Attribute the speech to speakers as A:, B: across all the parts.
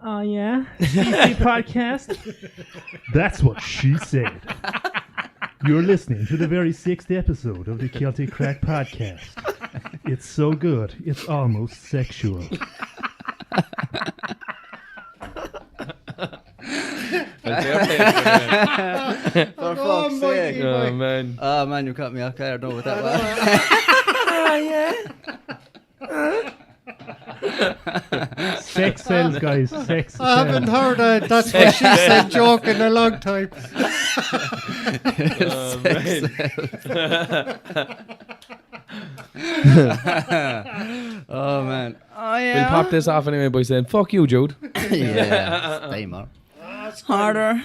A: Oh, yeah? CC podcast? That's what she said. You're listening to the very 6th episode of the Celtic Crack podcast. It's so good, it's almost sexual.
B: For fuck's sake.
C: Oh, man.
B: Oh, man, you cut me off. I don't know what that was.
C: Oh, yeah.
A: Sex sells, guys. Sex
D: I haven't
A: sells.
D: heard a "that's what she said" joke in a long time.
C: Oh, man.
B: Oh, man. Oh,
C: We'll
B: yeah.
C: pop this off anyway by saying, fuck you, Jude.
B: Yeah. Stay more. Harder.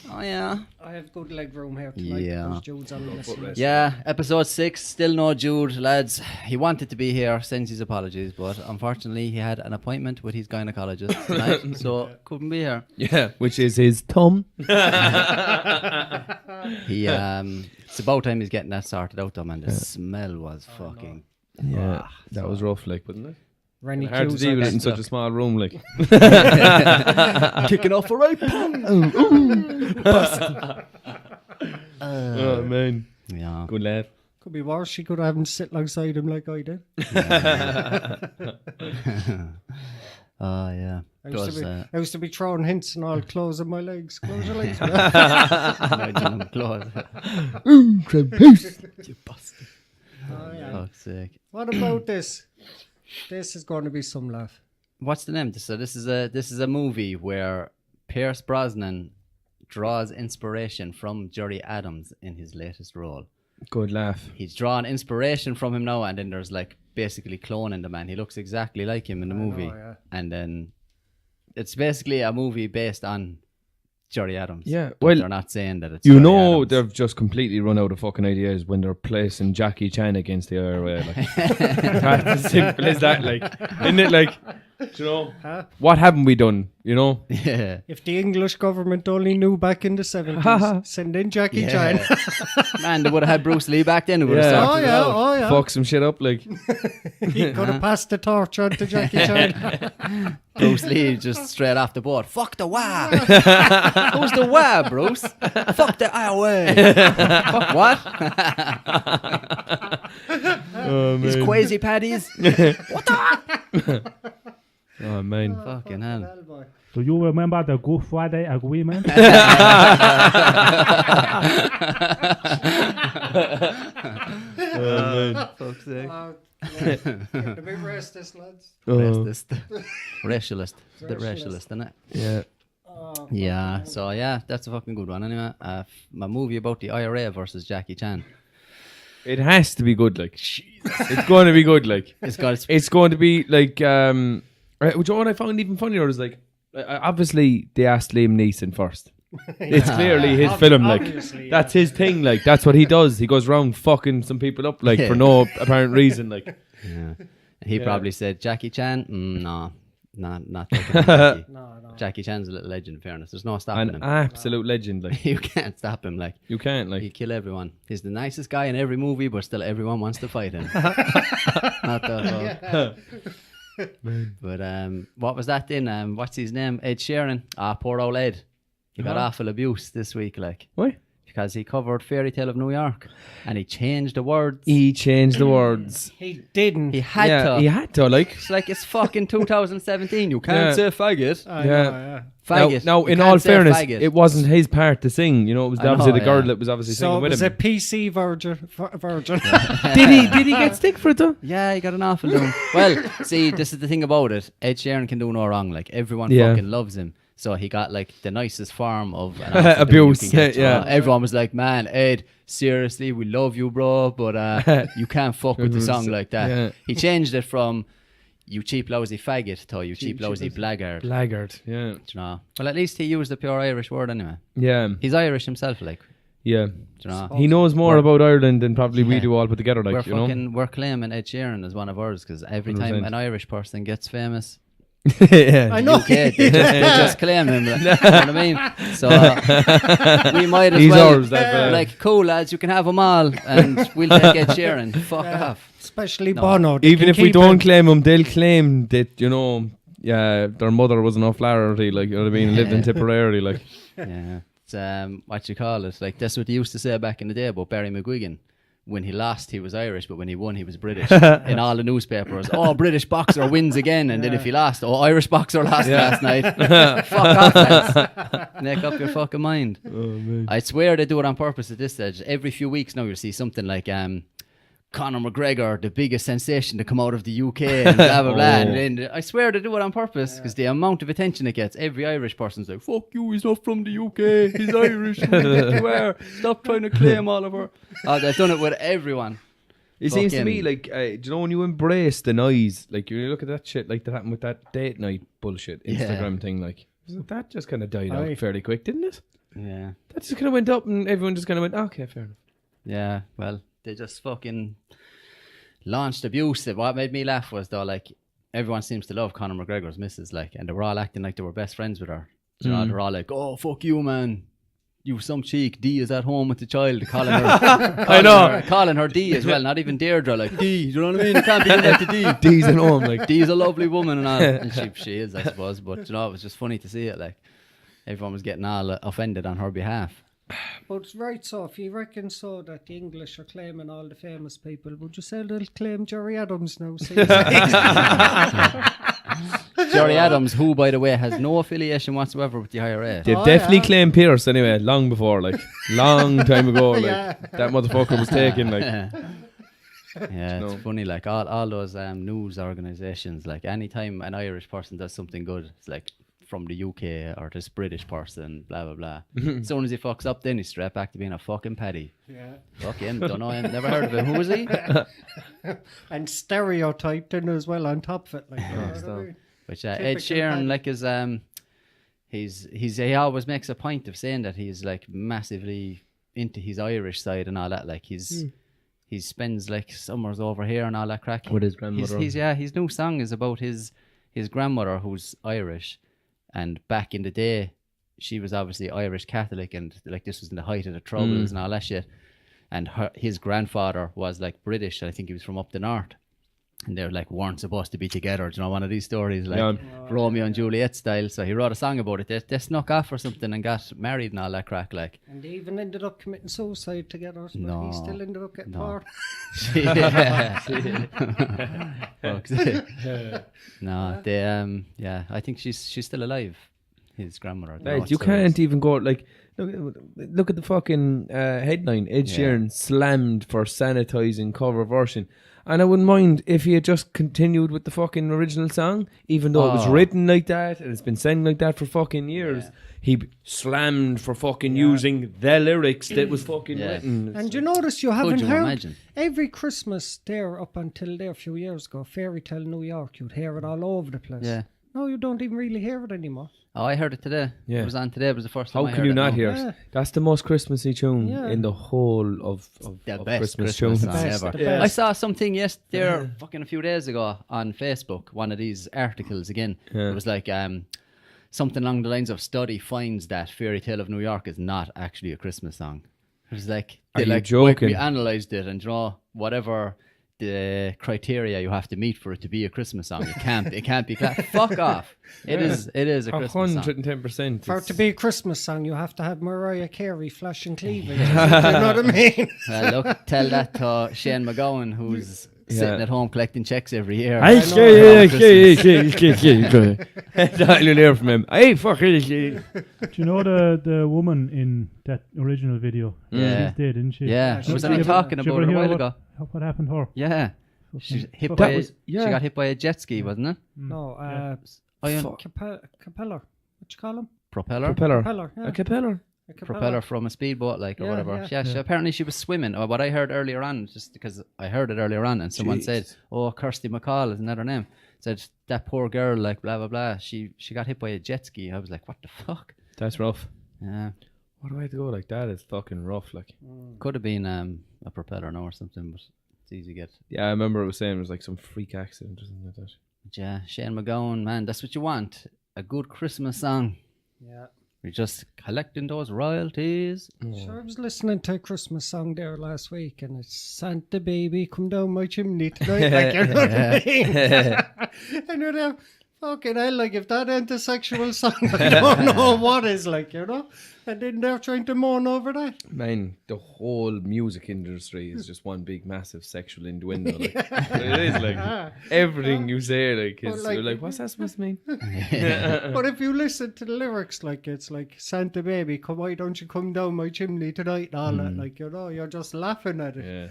B: Oh, yeah.
D: I have good leg room here tonight.
B: Yeah.
D: Because Jude's on the list.
B: Yeah, episode 6, still no Jude, lads. He wanted to be here, sends his apologies, but unfortunately he had an appointment with his gynecologist tonight, so couldn't be here.
C: Yeah, which is his thumb.
B: He, it's about time he's getting that sorted out though, man. The smell was fucking...
C: Yeah, that was rough, like, wasn't it?
D: Rennie
C: Hard to
D: Hughes
C: deal with it
D: on
C: in such a small room, like.
B: Kicking off a right
C: Oh, man.
B: Yeah.
C: Good laugh.
D: Could be worse. She could have him sit alongside him like I did.
B: Oh, yeah.
D: I used to be throwing hints and all, closing my legs. Close your legs.
B: Imagine him close.
C: You bastard.
D: Oh, yeah.
B: Fuck's sake.
D: What about this? This is going to be some laugh.
B: What's the name? So this is a movie where Pierce Brosnan draws inspiration from Jerry Adams in his latest role.
C: Good laugh.
B: He's drawn inspiration from him now, and then there's like basically cloning the man. He looks exactly like him in the movie,
D: yeah.
B: and then it's basically a movie based on Jerry Adams.
C: Yeah,
B: But
C: well,
B: they're not saying that it's
C: You
B: Jerry
C: know
B: Adams.
C: they've just completely run out of fucking ideas when they're placing Jackie Chan against the IRA. Like. That's as simple as that, like. Isn't it like, do you know, what haven't we done, you know?
B: Yeah.
D: If the English government only knew back in the 70s, send in Jackie Chan.
B: Man, they would have had Bruce Lee back then. They would have
C: Yeah.
B: sorted it out.
D: Oh, yeah.
C: Fuck some shit up, like.
D: He could have passed the torch on to Jackie Chan.
B: Bruce Lee just straight off the board. Fuck the wah. Who's the wah, Bruce? Fuck the IOA. Fuck what?
C: Oh,
B: These
C: man.
B: crazy paddies.
C: Oh, man.
B: Fucking hell.
A: Do you remember the Good Friday Agreement?
B: Fuck's sake.
D: The big racist, lads.
B: Racialist. A bit racialist, isn't it?
C: Yeah.
B: Yeah, so yeah, that's a fucking good one anyway. My movie about the IRA versus Jackie Chan.
C: It has to be good, like. It's going to be good, like.
B: It's got its
C: It's going to be like, which one I found even funnier is like, obviously they asked Liam Neeson first. It's clearly his film, like.
D: Obviously,
C: That's his thing, like. That's what he does. He goes around fucking some people up, like, for no apparent reason, like.
B: Yeah. He
C: Yeah.
B: probably said, Jackie Chan? No. Not taking on Jackie.
D: No.
B: Jackie Chan's a little legend, in fairness. There's no stopping
C: An
B: him.
C: absolute legend, like.
B: You can't stop him, like.
C: You can't,
B: He
C: like.
B: kill everyone. He's the nicest guy in every movie, but still everyone wants to fight him. Not that But what was that then? What's his name? Ed Sheeran. Poor old Ed. He got awful abuse this week, like.
C: What?
B: Because he covered Fairy Tale of New York. And he changed the words.
C: He changed the words.
D: He didn't.
B: He had to.
C: He had to, like.
B: It's like it's fucking 2017. You can't say faggot.
D: I
C: Yeah.
D: know, yeah.
B: Faggot.
C: Now,
B: You
C: in
B: can't
C: all
B: say
C: fairness,
B: faggot.
C: it wasn't his part to sing. You know, it was
B: I know,
C: obviously the girl
B: yeah.
C: that was obviously
D: So
C: singing
D: it
C: with
D: was
C: him.
D: a PC virgin.
C: Did he get stick for it though?
B: Yeah, he got an awful doom. Well, see, this is the thing about it. Ed Sheeran can do no wrong. Like, everyone
C: Yeah.
B: fucking loves him. So he got, like, the nicest form of an awful doom
C: Abuse,
B: you can get.
C: yeah.
B: Everyone was like, man, Ed, seriously, we love you, bro, but you can't fuck with the song like that.
C: Yeah.
B: He changed it from, you cheap lousy faggot, to you cheap lousy blackguard.
C: Blackguard. Yeah.
B: You know? Well, at least he used the pure Irish word anyway.
C: Yeah.
B: He's Irish himself, like.
C: Yeah.
B: You know?
C: He knows more about Ireland than probably we
B: Yeah.
C: do all put together, like,
B: We're claiming Ed Sheeran as one of ours because every time
C: 100%.
B: an Irish person gets famous,
C: yeah.
D: I know.
B: UK, they just claim him. Like, you know what I mean? So we might as
C: He's
B: well,
C: ours, that fella.
B: like, cool lads, you can have them all, and we'll take Ed Sheeran. Fuck off.
D: Especially
B: No.
D: Bono. They
C: Even
D: can
C: if we
D: keep
C: don't
D: him.
C: claim him, they'll claim that, you know, their mother was an O'Flaherty, like, you know what I mean, lived in Tipperary, like.
B: Yeah. It's, what you call it? Like, that's what they used to say back in the day about Barry McGuigan. When he lost, he was Irish, but when he won, he was British. In all the newspapers, British boxer wins again, and then if he lost, Irish boxer lost last night. Fuck off, lads. Make up your fucking mind. I swear they do it on purpose at this stage. Every few weeks now, you'll see something like Conor McGregor, the biggest sensation to come out of the UK, and blah, blah, blah. And then I swear they do it on purpose, because the amount of attention it gets, every Irish person's like, fuck you, he's not from the UK, he's Irish, who do you think you are? Stop trying to claim Oliver. They've done it with everyone.
C: It seems to me like, do you know when you embrace the noise, like you look at that shit, like that happened with that date night bullshit Instagram thing, like, that just kind of died out fairly quick, didn't it?
B: Yeah.
C: That just kind of went up and everyone just kind of went, okay, fair enough.
B: Yeah, well, they just fucking launched abuse. What made me laugh was though, like, everyone seems to love Conor McGregor's missus, like, and they were all acting like they were best friends with her. You know, they're all like, "Oh, fuck you, man. You some cheek. D is at home with the child." Calling her, calling her D as well. Not even Deirdre, like D. You know what I mean? You can't be doing that to D.
C: D's at home, like.
B: D's a lovely woman and all. And she is, I suppose. But you know, it was just funny to see it. Like, everyone was getting all offended on her behalf.
D: But right, so if you reckon so that the English are claiming all the famous people, would you say they'll claim Jerry Adams now?
B: Jerry Adams, who, by the way, has no affiliation whatsoever with the IRA.
C: They've definitely claimed Pierce anyway, long before, like, long time ago, like, that motherfucker was taken, like.
B: Yeah, it's funny, like, all those news organisations, like, anytime an Irish person does something good, it's like, from the UK or this British person, blah blah blah. As soon as he fucks up, then he's straight back to being a fucking paddy. Yeah. Fuck him, don't know him, never heard of him. Who was he?
D: And stereotyped in as well on top of it, like.
B: Which Ed Sheeran, like, is he always makes a point of saying that he's like massively into his Irish side and all that. Like he spends like summers over here and all that crack
C: with his grandmother.
B: His new song is about his grandmother who's Irish. And back in the day, she was obviously Irish Catholic, and like this was in the height of the Troubles and all that shit. And his grandfather was like British. I think he was from up the north. And they weren't supposed to be together. Do you know, one of these stories, like Romeo and Juliet style. So he wrote a song about it. They snuck off or something and got married and all that crack, like.
D: And they even ended up committing suicide together. But
B: no,
D: he still ended up getting part.
B: No, they I think she's still alive. His grandmother.
C: Right, you can't even go like look at the fucking headline. Ed Sheeran slammed for sanitizing cover version. And I wouldn't mind if he had just continued with the fucking original song, even though it was written like that and it's been sang like that for fucking years. He slammed for fucking using the lyrics that was fucking written.
D: And you notice you haven't heard every Christmas there up until there a few years ago, Fairy Tale New York, you'd hear it all over the place. Yeah. No, you don't even really hear it anymore.
B: Oh, I heard it today. Yeah. It was on today. It was the first time I heard it.
C: How can you not hear it? That's the most Christmassy tune in the whole of
B: best
C: Christmas tunes
B: ever. I saw something yesterday, fucking a few days ago on Facebook, one of these articles again. It was like something along the lines of study finds that Fairy Tale of New York is not actually a Christmas song. It was like, we analysed it and whatever the criteria you have to meet for it to be a Christmas song. It can't be fuck off. It is a Christmas song.
C: 110%.
D: For it to be a Christmas song, you have to have Mariah Carey flashing cleavage. You know what I mean?
B: Well, look, tell that to Shane McGowan, who's sitting at home collecting checks every year.
C: You'll hear from him. Hey, fuck it.
A: Do you know the woman in that original video?
B: Yeah.
A: She's dead, isn't she?
B: Yeah, she was only talking about it a while ago.
A: What happened to her?
B: Yeah. She got hit by a jet ski, wasn't it?
D: No, Capeller. What you call him?
B: Propeller.
C: A capeller.
B: Propeller from a speedboat, or whatever. Yeah. Apparently she was swimming. What I heard earlier on, just because I heard it earlier on, and someone said, "Oh, Kirsty MacColl is another name." Said that poor girl, like blah blah blah. She got hit by a jet ski. I was like, "What the fuck?"
C: That's rough.
B: Yeah.
C: What do I have to go like that? It's fucking rough. Like
B: could have been a propeller now or something, but it's easy to get.
C: Yeah, I remember it was saying it was like some freak accident or something like that.
B: But yeah, Shane McGowan, man, that's what you want. A good Christmas song.
D: Yeah.
B: We're just collecting those royalties.
D: Sure, I was listening to a Christmas song there last week, and it's Santa Baby, come down my chimney tonight. Like, you know what I mean? And Fucking hell, like, if that ain't a sexual song, I don't know what is, like, you know? And then they're trying to moan over that.
C: Man, the whole music industry is just one big, massive sexual innuendo. Like, it is like everything you say, like, is
D: like,
C: you're like, what's that supposed to mean?
D: But if you listen to the lyrics, like, it's like, Santa baby, why don't you come down my chimney tonight and all that, like, you know, you're just laughing at it.
C: Yeah.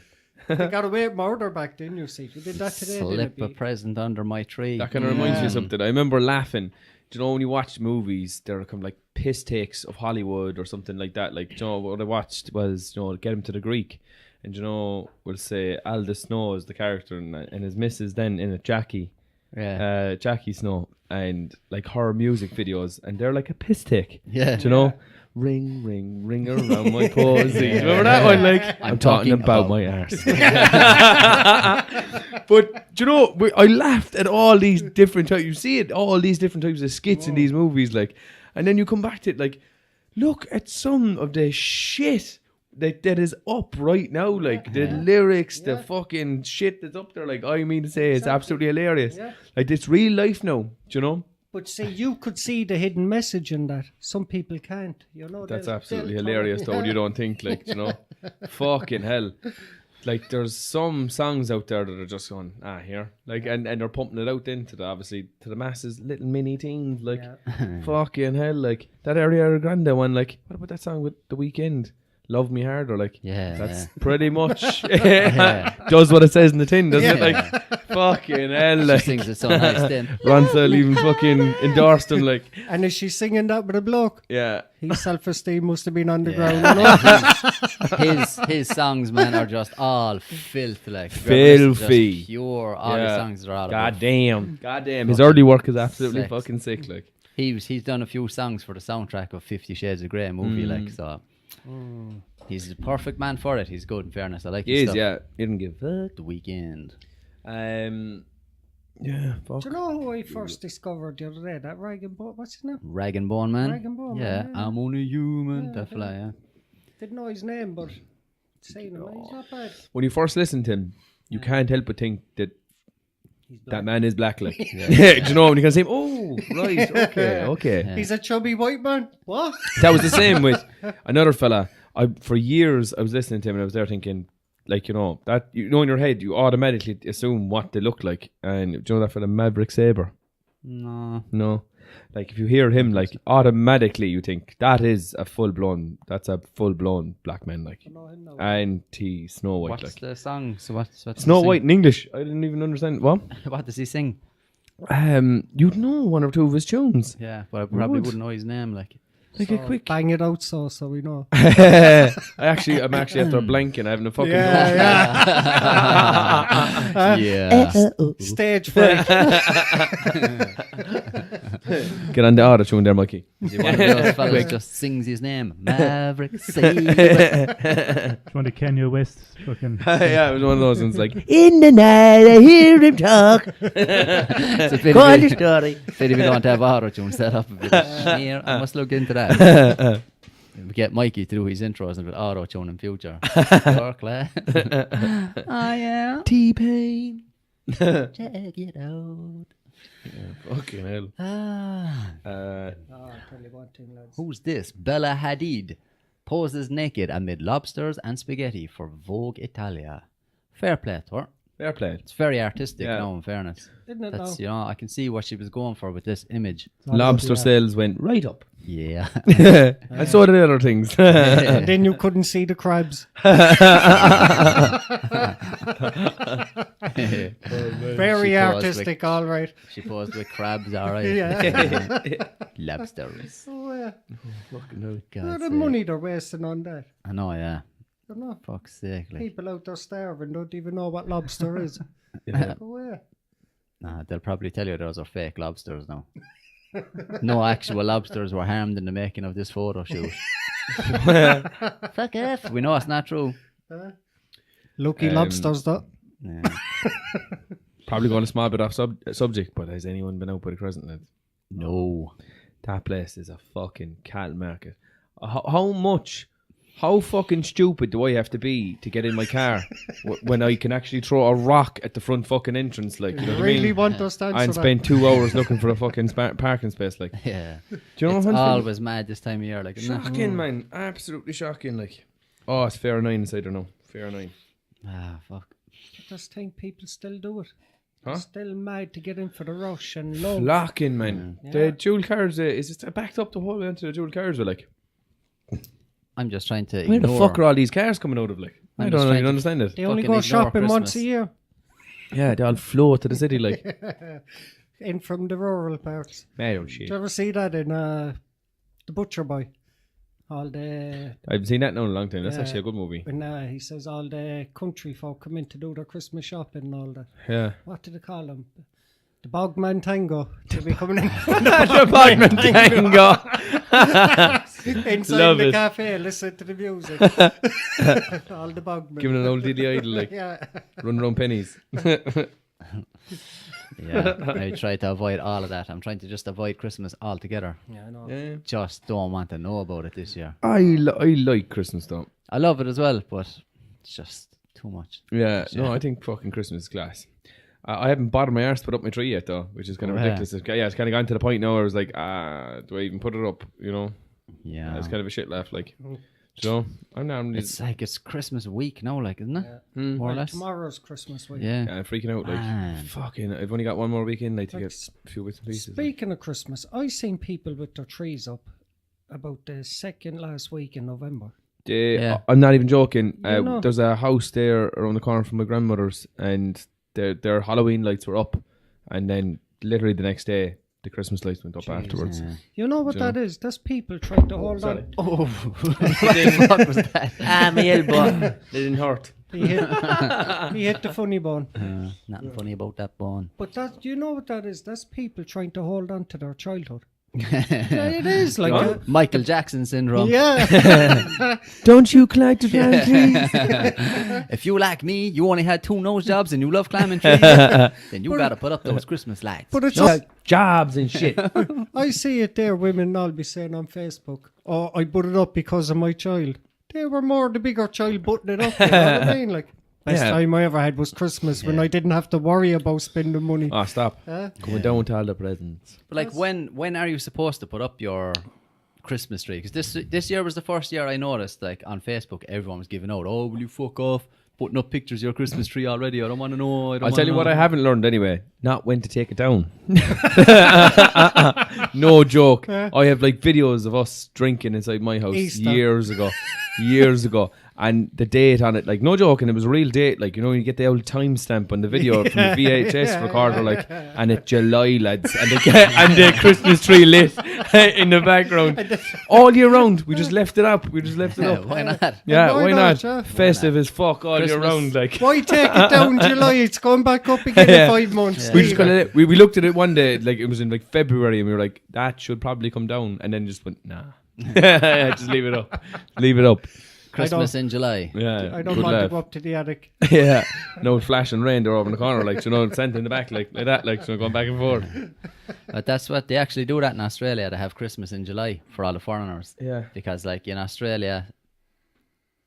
D: They got away with murder back then, you see. We did that today.
B: Slip a present under my tree.
C: That kind of reminds me of something. I remember laughing. Do you know when you watch movies, there come like piss takes of Hollywood or something like that. Like, you know, what I watched was, you know, Get Him to the Greek. And, you know, we'll say Aldous Snow is the character and his missus then in it, Jackie.
B: Yeah.
C: Jackie Snow. And like her music videos. And they're like a piss take.
B: Yeah.
C: Do you know? Ring, ring, ring around my posy. Remember that one? Like, I'm talking about my arse. But, do you know, I laughed at all these different types. You see it, all these different types of skits in these movies, like, and then you come back to it, like, look at some of the shit that is up right now, like, the lyrics, the fucking shit that's up there, like, I mean to say, it's absolutely hilarious. Yeah. Like, it's real life now, do you know?
D: But see, you could see the hidden message in that. Some people can't, you know.
C: That's absolutely hilarious, though. You don't think, like, you know, fucking hell. Like, there's some songs out there that are just going, here. Like, and they're pumping it out into obviously, to the masses, little mini teens, like, fucking hell. Like, that Ariana Grande one, like, what about that song with The Weeknd? Love Me Harder, like, that's pretty much does what it says in the tin, doesn't it? Like, fucking hell, like,
B: she sings it so nice then.
C: Ransel even fucking endorsed him, like.
D: And is she singing that with a bloke?
C: Yeah.
D: His self-esteem must have been on the ground. You know?
B: his songs, man, are just all filth, like
C: filthy,
B: just pure. All his songs are all
C: God damn. His early work is absolutely fucking sick, like.
B: He's done a few songs for the soundtrack of 50 Shades of Grey movie, like, so. He's the perfect man for it. He's good, in fairness. I like his stuff.
C: Yeah. He didn't give
B: The Weeknd.
C: Yeah, fuck.
D: Do you know who I first discovered the other day? That Rag and Bone, what's his name?
B: Rag and Bone Man.
D: Rag and Bone
B: yeah,
D: Man,
B: I'm only human. Definitely,
D: Didn't know his name, but saying him, he's not bad.
C: When you first listen to him, you can't help but think that that man is black, like. Do you know when you can say, oh, right, okay.
D: He's a chubby white man. What?
C: That was the same with another fella. For years, I was listening to him and I was there thinking, like, you know, that, you know, in your head, you automatically assume what they look like. And do you know that fella, Maverick Sabre? No. Like, if you hear him, like, automatically you think that's a full-blown black man, like. And he's Snow White,
B: what's the song? So what's
C: Snow White in English? I didn't even understand. What?
B: What does he sing?
C: You'd know one or two of his tunes.
B: Yeah, but I probably wouldn't know his name, like.
D: Like a quick bang it out, so we know.
C: I'm actually after blanking, having a fucking
D: stage fright.
C: Get on the auto tune there, Mikey.
B: Is he one of those fellas just sings his name? Maverick Sabre.
A: One of Kanye West fucking.
C: Yeah, it was one of those ones like, in the night I hear him talk.
B: It's a pity story. Pity we don't have auto tune set up. I must look into that. We get Mikey to do his intros and with auto tune in future. Class. Oh yeah.
C: T-Pain.
B: Check it out.
C: Fucking hell.
D: I'll tell you one thing, lads.
B: Who's this? Bella Hadid poses naked amid lobsters and spaghetti for Vogue Italia. Fair play to her.
C: Fair play.
B: It's very artistic now, in fairness.
D: Isn't it?
B: That's, you know, I can see what she was going for with this image.
C: Lobster sales went right up.
B: Yeah.
C: I saw the other things.
D: And then you couldn't see the crabs. Very artistic, all right.
B: She posed with crabs, all right.
D: Yeah.
B: Lobsters.
D: Oh, yeah.
C: Fucking hell.
D: Look at the money they're wasting on that.
B: I know, yeah.
D: I don't know.
B: Fuck's sake. Like.
D: People out there starving don't even know what lobster is. Oh, yeah.
B: Nah, they'll probably tell you those are fake lobsters now. No actual lobsters were harmed in the making of this photo shoot. Fuck off. We know it's not true.
D: Lucky lobsters, though.
B: Yeah.
C: Probably going a small bit off subject, but has anyone been out by the Crescent, lads?
B: No.
C: That place is a fucking cattle market. How much how fucking stupid do I have to be to get in my car when I can actually throw a rock at the front fucking entrance? Like, you know what I mean?
D: Want us to answer
C: And spend 2 hours looking for a fucking parking space. Like,
B: Yeah.
C: do you know
B: It's
C: what I'm
B: always mad this time of year. Like, isn't it?
C: shocking, man? Absolutely shocking. Like, oh, it's fair 9 inside there now. Fair 9.
B: Ah, fuck.
D: I just think people still do it.
C: Huh?
D: They're still mad to get in for the rush and love.
C: Flocking, man.
D: Yeah.
C: The dual cars, is it backed up the whole way into the dual cars? Or like,
B: I'm just trying to
C: where
B: ignore.
C: the fuck are all these cars coming out of? Like, I
B: I'm
C: don't
B: just
C: know.
B: trying
C: You
B: to-
C: understand it?
D: They only
B: Fucking
D: go
B: ignore
D: shopping once a
B: Christmas.
D: year.
C: Yeah, they all flow to the city. Like,
D: In from the rural parts.
C: man, oh shit.
D: Did you ever see that in The Butcher Boy? All the
C: I haven't seen that now in a long time. That's
D: Yeah.
C: actually a good movie.
D: when he says all the country folk come in to do their Christmas shopping and all that.
C: Yeah.
D: What did they call them? The Bogman Tango. They'll be coming in
C: The Bogman Tango.
D: inside
C: Love
D: the
C: it.
D: cafe, listen to the music. All the Bogman.
C: Giving an old Diddy Idol, like,
D: Yeah.
C: running around pennies.
B: Yeah, I try to avoid all of that. I'm trying to just avoid Christmas altogether.
D: Yeah, I know.
C: Yeah.
B: Just don't want to know about it this year.
C: I like Christmas though.
B: I love it as well, but it's just too much.
C: Yeah,
B: Yeah.
C: no, I think fucking Christmas is class. I haven't bothered my arse to put up my tree yet though, which is kind of
B: Yeah.
C: ridiculous. It's kind of gone to the point now where I was like, do I even put it up? You know,
B: Yeah,
C: it's kind of a shit laugh. Like, do you know, I'm not really
B: it's like it's Christmas week now, like, isn't it?
D: Yeah.
B: More or
D: Well,
B: less.
D: tomorrow's Christmas week.
B: Yeah.
C: freaking out. Like,
B: Man.
C: fucking, I've only got one more weekend like to
D: Like,
C: get a few bits and pieces. Like.
D: Speaking of Christmas, I seen people with their trees up about the second last week in November.
B: Yeah.
C: I'm not even joking.
D: You know.
C: There's a house there around the corner from my grandmother's, and their Halloween lights were up, and then literally the next day the Christmas lights went up afterwards.
B: Yeah.
D: You know what
C: Do you
D: that is? That's people trying to hold
C: sorry.
D: on.
B: Oh, what the fuck was that?
C: My elbow. They didn't hurt.
D: He hit the funny bone.
B: Nothing funny about that bone.
D: But that, you know what that is? That's people trying to hold on to their childhood. Yeah, it is like
C: What?
B: Michael Jackson syndrome.
D: yeah.
C: Don't you collect the trees?
B: If you like me, you only had 2 nose jobs and you love climbing trees, then you gotta put up those Christmas lights.
D: But it's
C: No,
D: just,
C: jobs and shit.
D: I see it there. Women all be saying on Facebook, "Oh, I put it up because of my child." They were more the bigger child putting it up. You know what I mean? Like best
C: Yeah.
D: time I ever had was Christmas when I didn't have to worry about spending money.
C: Oh, stop.
D: Huh?
C: Coming down to all the presents.
B: But like, when are you supposed to put up your Christmas tree? Because this year was the first year I noticed, like, on Facebook, everyone was giving out, "Oh, will you fuck off? Putting up pictures of your Christmas tree already. I don't want to know.
C: I'll tell you what I haven't learned anyway. Not when to take it down. No joke. I have like videos of us drinking inside my house
D: Easter.
C: years ago. And the date on it, like, no joke, and it was a real date. Like, you know, you get the old timestamp on the video from the VHS recorder, like, and it's July, lads, and the Christmas tree lit in the background all year round. We just left it up.
B: Why not?
C: Yeah,
D: Why
C: why
D: not,
C: not?
D: yeah?
C: Festive as fuck all year
B: Christmas.
C: round, like.
D: Why take it down July? It's going back up again
C: Yeah.
D: in 5 months.
C: We just we looked at it one day, like it was in like February, and we were like, that should probably come down, and then just went, nah. Just leave it up.
B: Christmas in July.
C: Yeah,
D: I don't
C: good
D: want to
C: laugh.
D: go up to the attic.
C: Yeah, no flashing rain there over in the corner, like, you know, Santa in the back, like that, like, so going back and forth.
B: But that's what they actually do that in Australia. They have Christmas in July for all the foreigners.
C: Yeah.
B: Because like in Australia,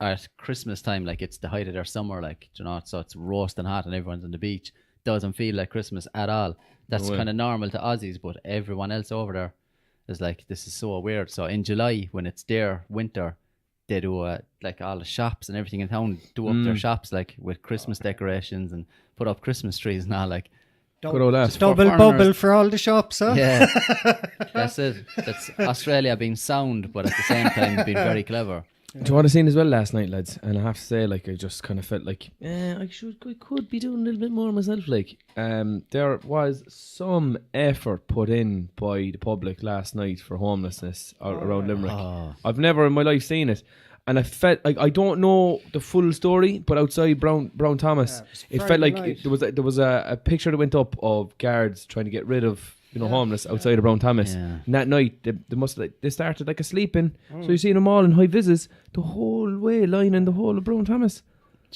B: at Christmas time, like it's the height of their summer, like, you know, so it's roasting hot and everyone's on the beach. Doesn't feel like Christmas at all. That's
C: No way.
B: kind of normal to Aussies, but everyone else over there is like, this is so weird. So in July, when it's their winter, they do like all the shops and everything in town do up their shops like with Christmas decorations and put up Christmas trees and all, like.
C: Good old laugh.
D: Double
B: foreigners.
D: bubble for all the shops, huh?
B: Yeah, that's it. That's Australia being sound, but at the same time being very clever.
C: Do you know what I seen as well last night, lads? And I have to say, like, I just kind of felt like, I could be doing a little bit more myself. Like, there was some effort put in by the public last night for homelessness around Limerick.
B: Oh.
C: I've never in my life seen it, and I felt like, I don't know the full story, but outside Brown Thomas, it felt
D: Friday
C: like
D: night.
C: there was a picture that went up of guards trying to get rid of, you know, homeless outside of Brown Thomas.
B: Yeah.
C: And that night, they started like a sleeping. So you seen them all in high vises the whole way, lining the whole of Brown Thomas.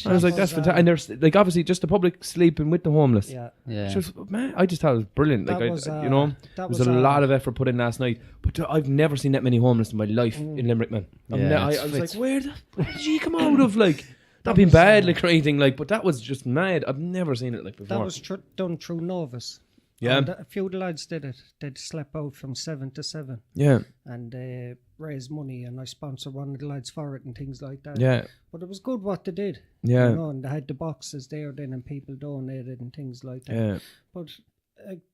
C: I was like, that's fantastic. And there's like obviously just the public sleeping with the homeless.
D: Yeah.
B: Yeah.
C: Just, man, I just thought it was brilliant. Like,
D: That was,
C: you know, there was a lot of effort put in last night. But I've never seen that many homeless in my life in Limerick, man. I was like, where did he come out of? Like, not being bad, like, or anything, like, but that was just mad. I've never seen it like before.
D: That was done through Novus.
C: Yeah.
D: And a few of the lads did it. They'd sleep out from 7 to 7.
C: Yeah.
D: And raise money, and I sponsored one of the lads for it and things like that.
C: Yeah.
D: But it was good what they did.
C: Yeah.
D: You know, and they had the boxes there then, and people donated and things like that.
C: Yeah.
D: But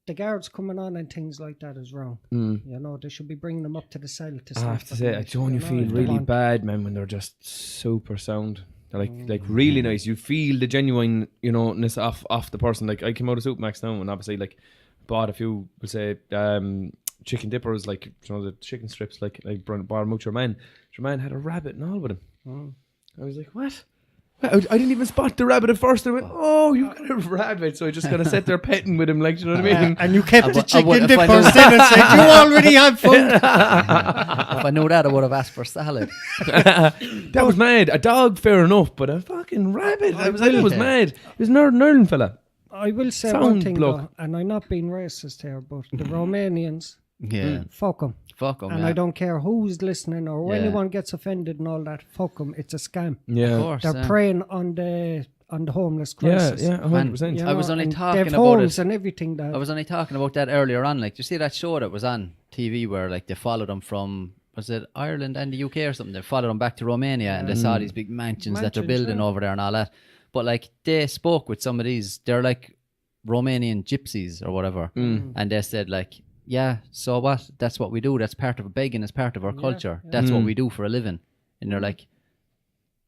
D: the guards coming on and things like that is wrong. You know, they should be bringing them up to the cell to
C: I have to say, I don't feel really bad, man, when they're just super sound. They're like really nice. You feel the genuine, you know, ness off the person. Like, I came out of Supermax now and obviously like bought a few, we'll say, chicken dippers, like, you know, the chicken strips, like bought them out to your man. Your man had a rabbit and all with him. I was like, what? I didn't even spot the rabbit at first. I went, oh, you've got a rabbit. So I just kind of sat there petting with him, like, you know what I mean?
D: And you kept the chicken dippers then and said, you already have food.
B: If I knew that, I would have asked for salad.
C: That was mad. A dog, fair enough, but a fucking rabbit. It was mad. It was an Ireland fella.
D: I will say one thing, though, and I'm not being racist here, but the Romanians, fuck them.
B: Fuck them,
D: and I don't care who's listening or anyone gets offended and all that. Fuck them. It's a scam.
C: Yeah,
B: of course,
D: they're preying on the homeless crisis.
C: Yeah, 100%.
D: You know,
B: I was only talking about
D: homes
B: it.
D: And everything. That
B: I was only talking about that earlier on. Like, do you see that show that was on TV where like they followed them from, was it Ireland and the UK or something? They followed them back to Romania and they saw these big mansions that they're building over there and all that. But like they spoke with some of these, they're like Romanian gypsies or whatever, and they said like, yeah, so what? That's what we do. That's part of begging. It's part of our culture. That's what we do for a living. And they're like,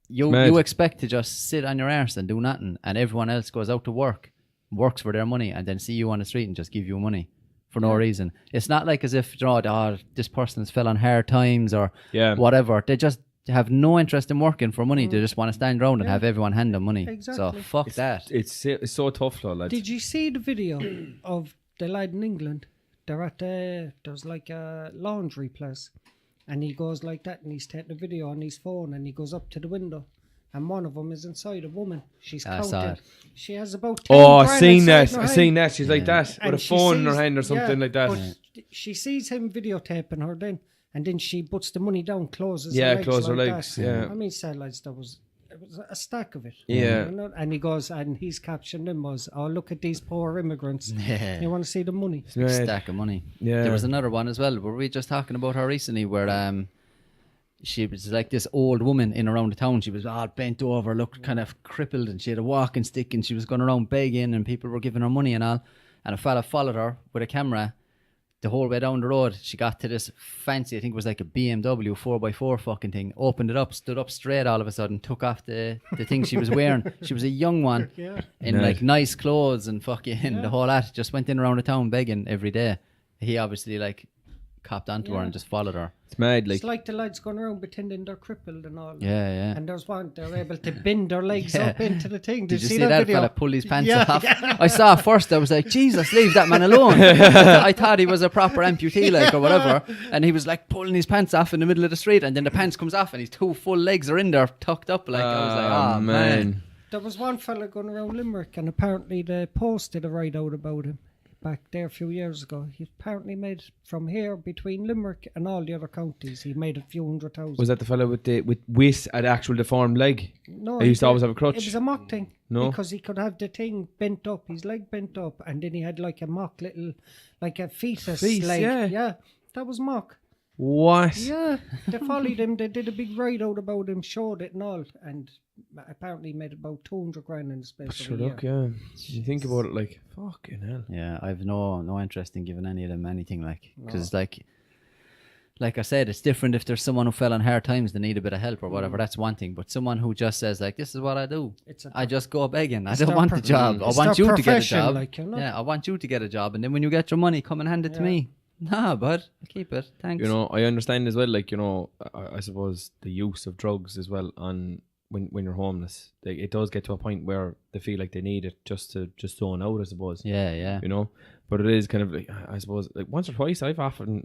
B: you expect to just sit on your arse and do nothing, and everyone else goes out to work, works for their money, and then see you on the street and just give you money for no reason. It's not like as if, you know, this person's fell on hard times or whatever. They just have no interest in working for money. They just want to stand around and have everyone hand them money.
D: Exactly.
B: So fuck that.
C: It's so tough, though, lads.
D: Did you see the video of the lad in England? They're at there's like a laundry place, and he goes like that, and he's taking a video on his phone, and he goes up to the window, and one of them is inside a woman. She's counting. She has about 10
C: I've seen that.
D: I've
C: seen that. She's like that
D: and
C: with a phone in her hand or something like that.
D: But she sees him videotaping her then, and then she puts the money down, closes
C: close her
D: like
C: legs.
D: that.
C: Yeah.
D: I mean, sad lads, it was a stack of it.
C: Yeah.
D: You know? And he goes, and his caption then was, "Oh, look at these poor immigrants.
B: Yeah.
D: You want to see the money?"
B: Big stack of money.
C: Yeah.
B: There was another one as well. Were we just talking about her recently where she was like this old woman in around the town. She was all bent over, looked kind of crippled, and she had a walking stick, and she was going around begging, and people were giving her money and all. And a fella followed her with a camera the whole way down the road. She got to this fancy, I think it was like a BMW 4x4 fucking thing, opened it up, stood up straight all of a sudden, took off the thing she was wearing. She was a young one in like nice clothes and fucking the whole lot. Just went in around the town begging every day. He obviously like copped onto her and just followed her.
C: It's mad.
D: It's like the lads going around pretending they're crippled and all.
B: Yeah.
D: And there's one, they're able to bend their legs up into the thing.
B: Did you see that
D: video?
B: fella pull his pants off? I saw it first. I was like, Jesus, leave that man alone. I thought he was a proper amputee, like, or whatever. And he was like pulling his pants off in the middle of the street, and then the pants comes off, and his two full legs are in there, tucked up. Like, I was like, oh man.
D: There was one fella going around Limerick, and apparently the Post did a write out about him back there a few years ago. He apparently made from here between Limerick and all the other counties. He made a few 100,000.
C: Was that the fellow with an actual deformed leg?
D: No,
C: he used to always have a crutch.
D: It was a mock thing.
C: No,
D: because he could have the thing bent up, his leg bent up, and then he had like a mock little, like a fetus leg. Yeah, that was mock.
C: What?
D: Yeah, they followed him. They did a big write out about him, showed it and all, and apparently made about 200 grand in the space of a year.
C: Look, yeah. You think about it, like, fucking hell.
B: Yeah, I've no interest in giving any of them anything, like, because like I said, it's different if there's someone who fell on hard times, they need a bit of help or whatever. That's one thing, but someone who just says like, this is what I do. I just go begging. I don't want the job. I want you to get a job.
D: Like, you know?
B: Yeah, I want you to get a job, and then when you get your money, come and hand it to me. Nah, bud, keep it. Thanks.
C: You know, I understand as well, like, you know, I suppose the use of drugs as well on when you're homeless. Like, it does get to a point where they feel like they need it just to zone out, I suppose.
B: Yeah.
C: You know, but it is kind of like, I suppose, like once or twice I've often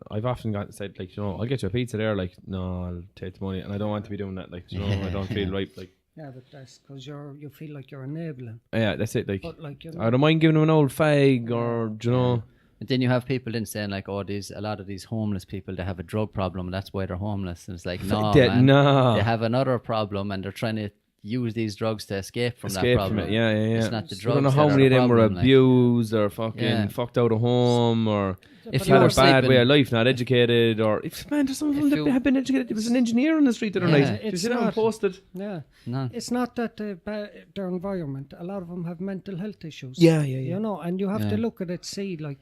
C: got said, like, you know, I'll get you a pizza there, like, no, I'll take the money, and I don't want to be doing that, like, you know, I don't feel right, like,
D: Yeah, but that's because you feel like you're enabling.
C: Yeah, that's it. Like,
D: But like, you
C: I
D: know,
C: don't mind giving them an old fag or, you know.
B: And then you have people then saying like, oh, a lot of these homeless people, they have a drug problem, and that's why they're homeless. And it's like, no, man,
C: No.
B: they have another problem, and they're trying to use these drugs to escape from that problem.
C: From it. Yeah.
B: It's not the
C: I
B: drugs.
C: don't know
B: that
C: how
B: are
C: many of
B: the
C: them were
B: problem, like.
C: abused or fucking fucked out of home or
B: If
C: had
B: you
C: a
B: were
C: bad way
B: sleeping,
C: of life, not educated, or man, there's some of them that have been educated. There was an engineer on the street the other
B: Yeah.
C: night. Did you
D: It's
C: see that one
D: not-
C: posted?
D: yeah.
B: no,
D: It's not that their environment. A lot of them have mental health issues.
C: Yeah.
D: You know, and you have
B: Yeah.
D: to look at it, see, like,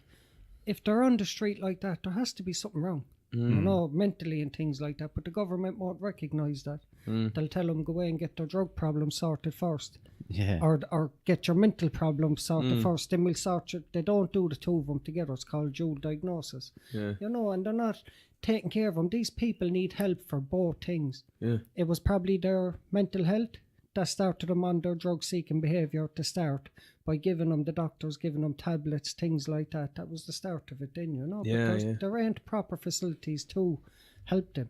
D: if they're on the street like that, there has to be something wrong. You know, mentally and things like that. But the government won't recognise that. They'll tell them go away and get their drug problem sorted first,
B: yeah,
D: or get your mental problem sorted first. Then we'll sort your. They don't do the two of them together. It's called dual diagnosis.
C: Yeah.
D: You know, and they're not taking care of them. These people need help for both things.
C: Yeah.
D: It was probably their mental health that started them on their drug-seeking behaviour to start by giving them the doctors, giving them tablets, things like that. That was the start of it then, you know.
C: Yeah,
D: Because
C: yeah.
D: there ain't proper facilities to help them.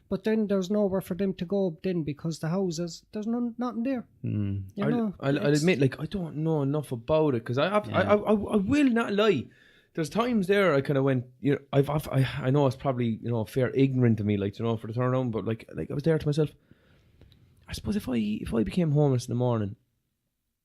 D: But then there's nowhere for them to go then because the houses, there's nothing there. You know,
C: I'll
D: it's-
C: admit, like, I don't know enough about it because I will not lie. There's times there I kind of went, you know, I know it's probably, you know, fair ignorant of me, like, you know, for the turnaround, but like I was there to myself. I suppose if I became homeless in the morning,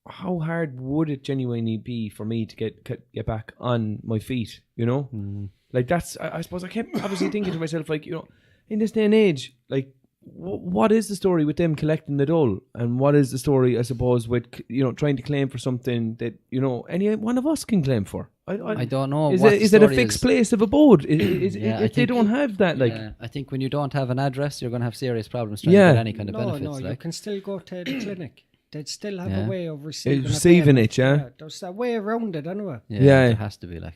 C: how hard would it genuinely be for me to get back on my feet? You know, like that's I suppose I kept obviously thinking to myself, like, you know, in this day and age, like, what is the story with them collecting the dole, and what is the story, I suppose, with, you know, trying to claim for something that, you know, any one of us can claim for?
B: I don't know.
C: Is
B: what
C: it
B: the
C: a
B: story
C: fixed
B: is.
C: place of abode? If
B: Yeah, I
C: they
B: think-
C: don't have that, like,
B: Yeah, I think when you don't have an address, you're going to have serious problems trying
C: Yeah.
B: to get any kind of
D: no,
B: benefits.
D: you
B: like.
D: can still go to the clinic. They'd still have
B: Yeah.
D: a way of receiving
C: receiving
D: payment.
C: it, yeah?
D: There's a way around it anyway.
B: Yeah,
C: Yeah.
B: there has to be like.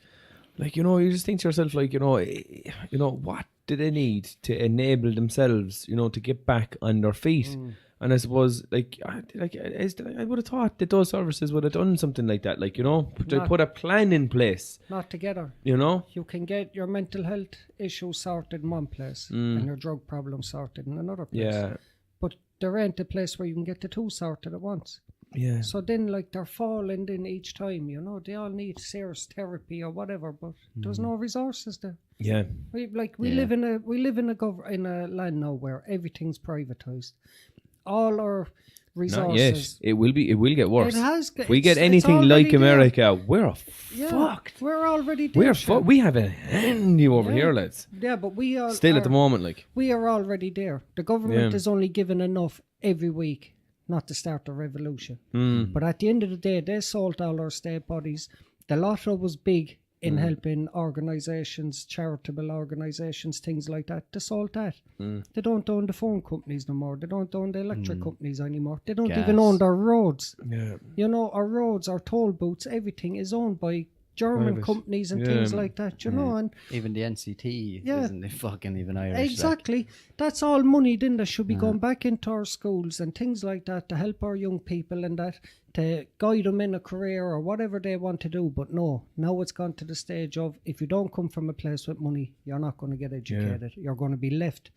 C: you know, you just think to yourself, like, you know, what do they need to enable themselves, you know, to get back on their feet? And I suppose, I would have thought that those services would have done something like that, like, you know,
D: Not-
C: put a plan in place,
D: Not together.
C: you know.
D: You can get your mental health issues sorted in one place and your drug problem sorted in another place.
C: Yeah,
D: But there ain't a place where you can get the two sorted at once.
C: yeah,
D: So then, like, they're falling in each time, you know. They all need serious therapy or whatever, but there's no resources there.
C: yeah,
D: We
B: Yeah.
D: live in a land now where everything's privatized. All our
C: not yet.
D: resources.
C: It will get worse.
D: It has.
C: If we get
D: it's
C: anything
D: already
C: like
D: there.
C: America, we're
D: Yeah,
C: fucked.
D: We're already there.
C: We're
D: Sean.
C: fucked. We have a handy over
D: Yeah.
C: here, lads.
D: Yeah, but we are
C: Still at the moment, like,
D: We are already there. The government
C: Yeah.
D: is only given enough every week not to start a revolution.
C: Hmm.
D: But at the end of the day, they sold all our state bodies. The lotto was big
C: Hmm.
D: in helping organisations, charitable organisations, things like that. They sold that.
C: Hmm.
D: They don't own the phone companies no more. They don't own the electric companies anymore. They don't
B: Gas.
D: even own their roads.
C: yeah,
D: You know, our roads, our toll booths, everything is owned by German
C: Private.
D: companies and
C: Yeah.
D: things like that, you know, and
B: Even the NCT
D: Yeah.
B: isn't fucking even Irish. like.
D: exactly. That's all money then that should be going back into our schools and things like that to help our young people and that to guide them in a career or whatever they want to do. But no, now it's gone to the stage of if you don't come from a place with money, you're not going to get educated. You're going to be left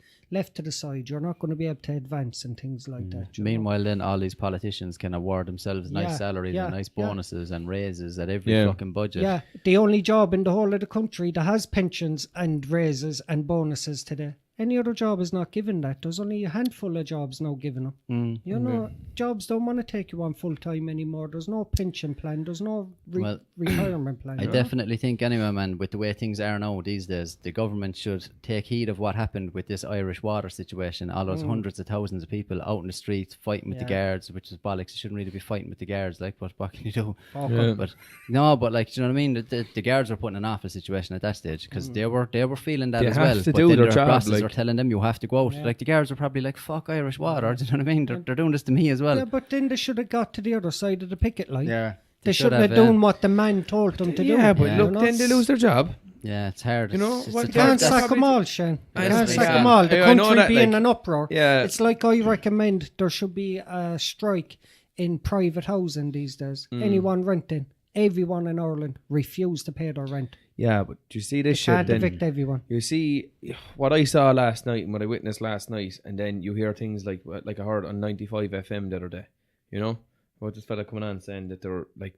D: to the side. You're not going to be able to advance and things like that. you know.
B: Meanwhile, then all these politicians can award themselves nice
D: Yeah,
B: salaries
D: yeah,
B: and nice
D: yeah.
B: bonuses and raises at every
C: Yeah.
B: fucking budget.
D: Yeah, the only job in the whole of the country that has pensions and raises and bonuses today. Any other job is not given that. There's only a handful of jobs now given them. You know, jobs don't want to take you on full time anymore. There's no pension plan. There's no
B: Well,
D: retirement plan.
B: I definitely think anyway, man, with the way things are now these days, the government should take heed of what happened with this Irish water situation. All those hundreds of thousands of people out in the streets fighting with the
D: Yeah.
B: guards, which is bollocks. You shouldn't really be fighting with the guards, like, but what can you do?
C: Yeah.
B: But no, but like, do you know what I mean? The guards were putting an awful situation at that stage because they were feeling that
C: They
B: as
C: have
B: well.
C: to
B: But
C: do
B: then
C: their
B: their
C: job,
B: bosses
C: like-
B: are telling them you have to go out. Like the guards were probably like, "Fuck Irish water," do you know what I mean? They're doing this to me as well.
D: Yeah, but then they should have got to the other side of the picket line.
B: Yeah.
D: They shouldn't have done what the man told them to do.
C: yeah, but
B: Yeah.
C: look,
D: you know?
C: then they lose their job.
B: Yeah, it's hard.
C: You know,
B: It's
C: what-
B: a
D: You
B: tough-
D: can't
C: that's
D: sack them all, Shane.
C: I
D: You can't
C: understand.
D: sack them all. The
C: I know
D: country
C: that,
D: being
C: like-
D: an uproar.
C: Yeah.
D: It's like I recommend there should be a strike in private housing these days. Anyone renting, everyone in Ireland refuse to pay their rent.
C: Yeah, but do you see this shit
D: Can't
C: then?
D: evict everyone.
C: You see what I saw last night and what I witnessed last night, and then you hear things like I heard on 95 FM the other day, you know, about this fella coming on saying that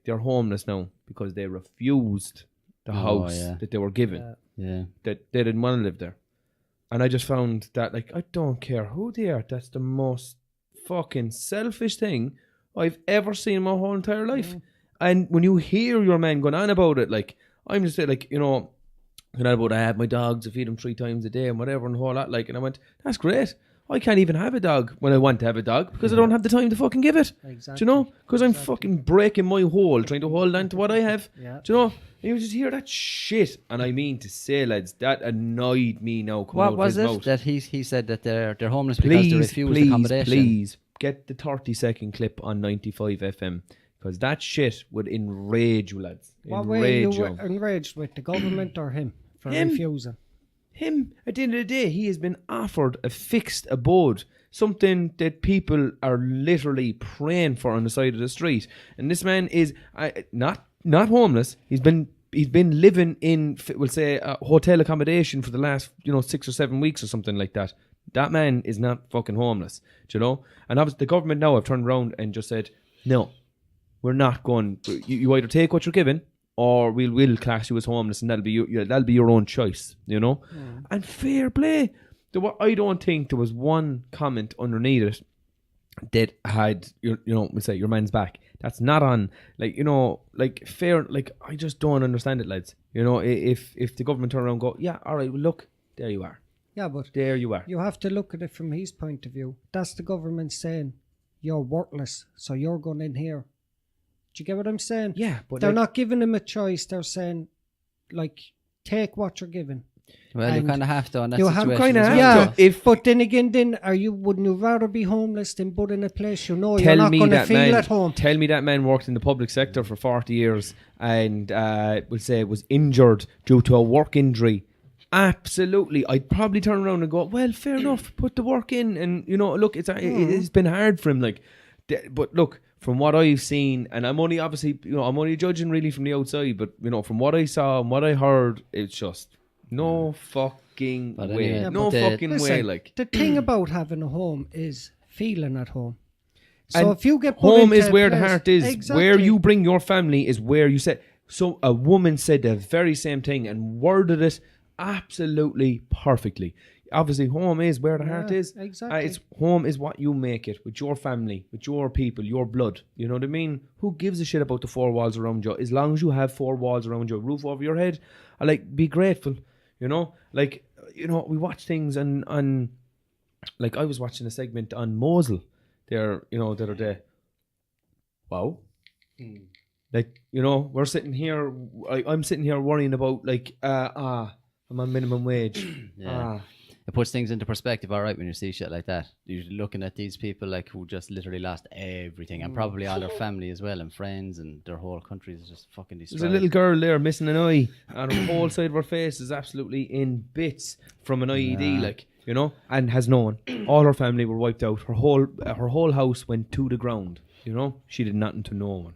C: they're homeless now because they refused the house that they were given.
B: Yeah.
C: That they didn't want to live there. And I just found that, like, I don't care who they are, that's the most fucking selfish thing I've ever seen in my whole entire life. And when you hear your man going on about it, like, I'm just saying, like, you know, going on about I have my dogs, I feed them 3 times a day and whatever and all that, like, and I went, that's great. I can't even have a dog when I want to have a dog because I don't have the time to fucking give it.
D: Exactly.
C: Do you know? Because I'm fucking breaking my hole trying to hold on to what I have.
D: Yeah.
C: Do you know? And you just hear that shit. And I mean to say, lads, that annoyed me now coming out
B: What was
C: of his
B: it
C: mouth.
B: that he said that they're homeless because they refuse accommodation?
C: Please, get the 30-second clip on 95 FM because that shit would enrage you, lads.
D: What way
C: Enrage
D: you
C: you.
D: were enraged with, the government or him for
C: Him.
D: refusing?
C: Him, at the end of the day, he has been offered a fixed abode, something that people are literally praying for on the side of the street. And this man is not homeless. He's been living in, we'll say, hotel accommodation for the last 6 or 7 weeks or something like that. That man is not fucking homeless, do you know? And obviously the government now have turned around and just said, no, we're not going. You either take what you're given, or we'll class you as homeless, and that'll be your own choice, you know. And fair play. I don't think there was one comment underneath it that had we'll say your man's back. That's not on, like, like fair. Like, I just don't understand it, lads. You know, if the government turn around and go, yeah, all right, well, look, there you are.
D: Yeah, but
C: There you are.
D: you have to look at it from his point of view. That's the government saying you're worthless, so you're going in here. Do you get what I'm saying?
C: Yeah, but
D: they're
C: like,
D: not giving him a choice. They're saying, like, take what you're given.
B: Well, you
D: And
B: kind of have to on that
D: you
B: situation.
D: have
C: kinda
B: as
C: have
B: well.
C: to.
D: Yeah, but then again, wouldn't you rather be homeless than put in a place you're not going to feel at home?
C: Tell me that man worked in the public sector for 40 years and we'll say was injured due to a work injury. Absolutely. I'd probably turn around and go, well, fair enough, put the work in. And, look, it's been hard for him. Like, but look, from what I've seen, and I'm only obviously, I'm only judging really from the outside, but, from what I saw and what I heard, it's just no fucking
B: But
C: way.
B: anyway,
C: No fucking way.
D: Listen,
C: Like,
D: the thing about having a home is feeling at home. So
C: and
D: if you get put
C: home
D: into
C: is
D: a
C: where the
D: place-
C: heart is.
D: Exactly.
C: Where you bring your family is where you set. So a woman said the very same thing and worded it absolutely perfectly. Obviously, home is where the heart
D: Yeah,
C: is.
D: exactly.
C: It's home is what you make it with your family, with your people, your blood. You know what I mean? Who gives a shit about the 4 walls around you? As long as you have 4 walls around you, a roof over your head, be grateful. Like, we watch things on like, I was watching a segment on Mosul there, the other day. Wow. Like, we're sitting here, I'm sitting here worrying about, like, I'm on minimum wage.
B: Yeah. It puts things into perspective, all right, when you see shit like that. You're looking at these people like who just literally lost everything, and probably all their family as well, and friends, and their whole country is just fucking destroyed.
C: There's a little girl there missing an eye, and her whole side of her face is absolutely in bits from an IED, like, and has no one. All her family were wiped out. Her whole house went to the ground. She did nothing to no one.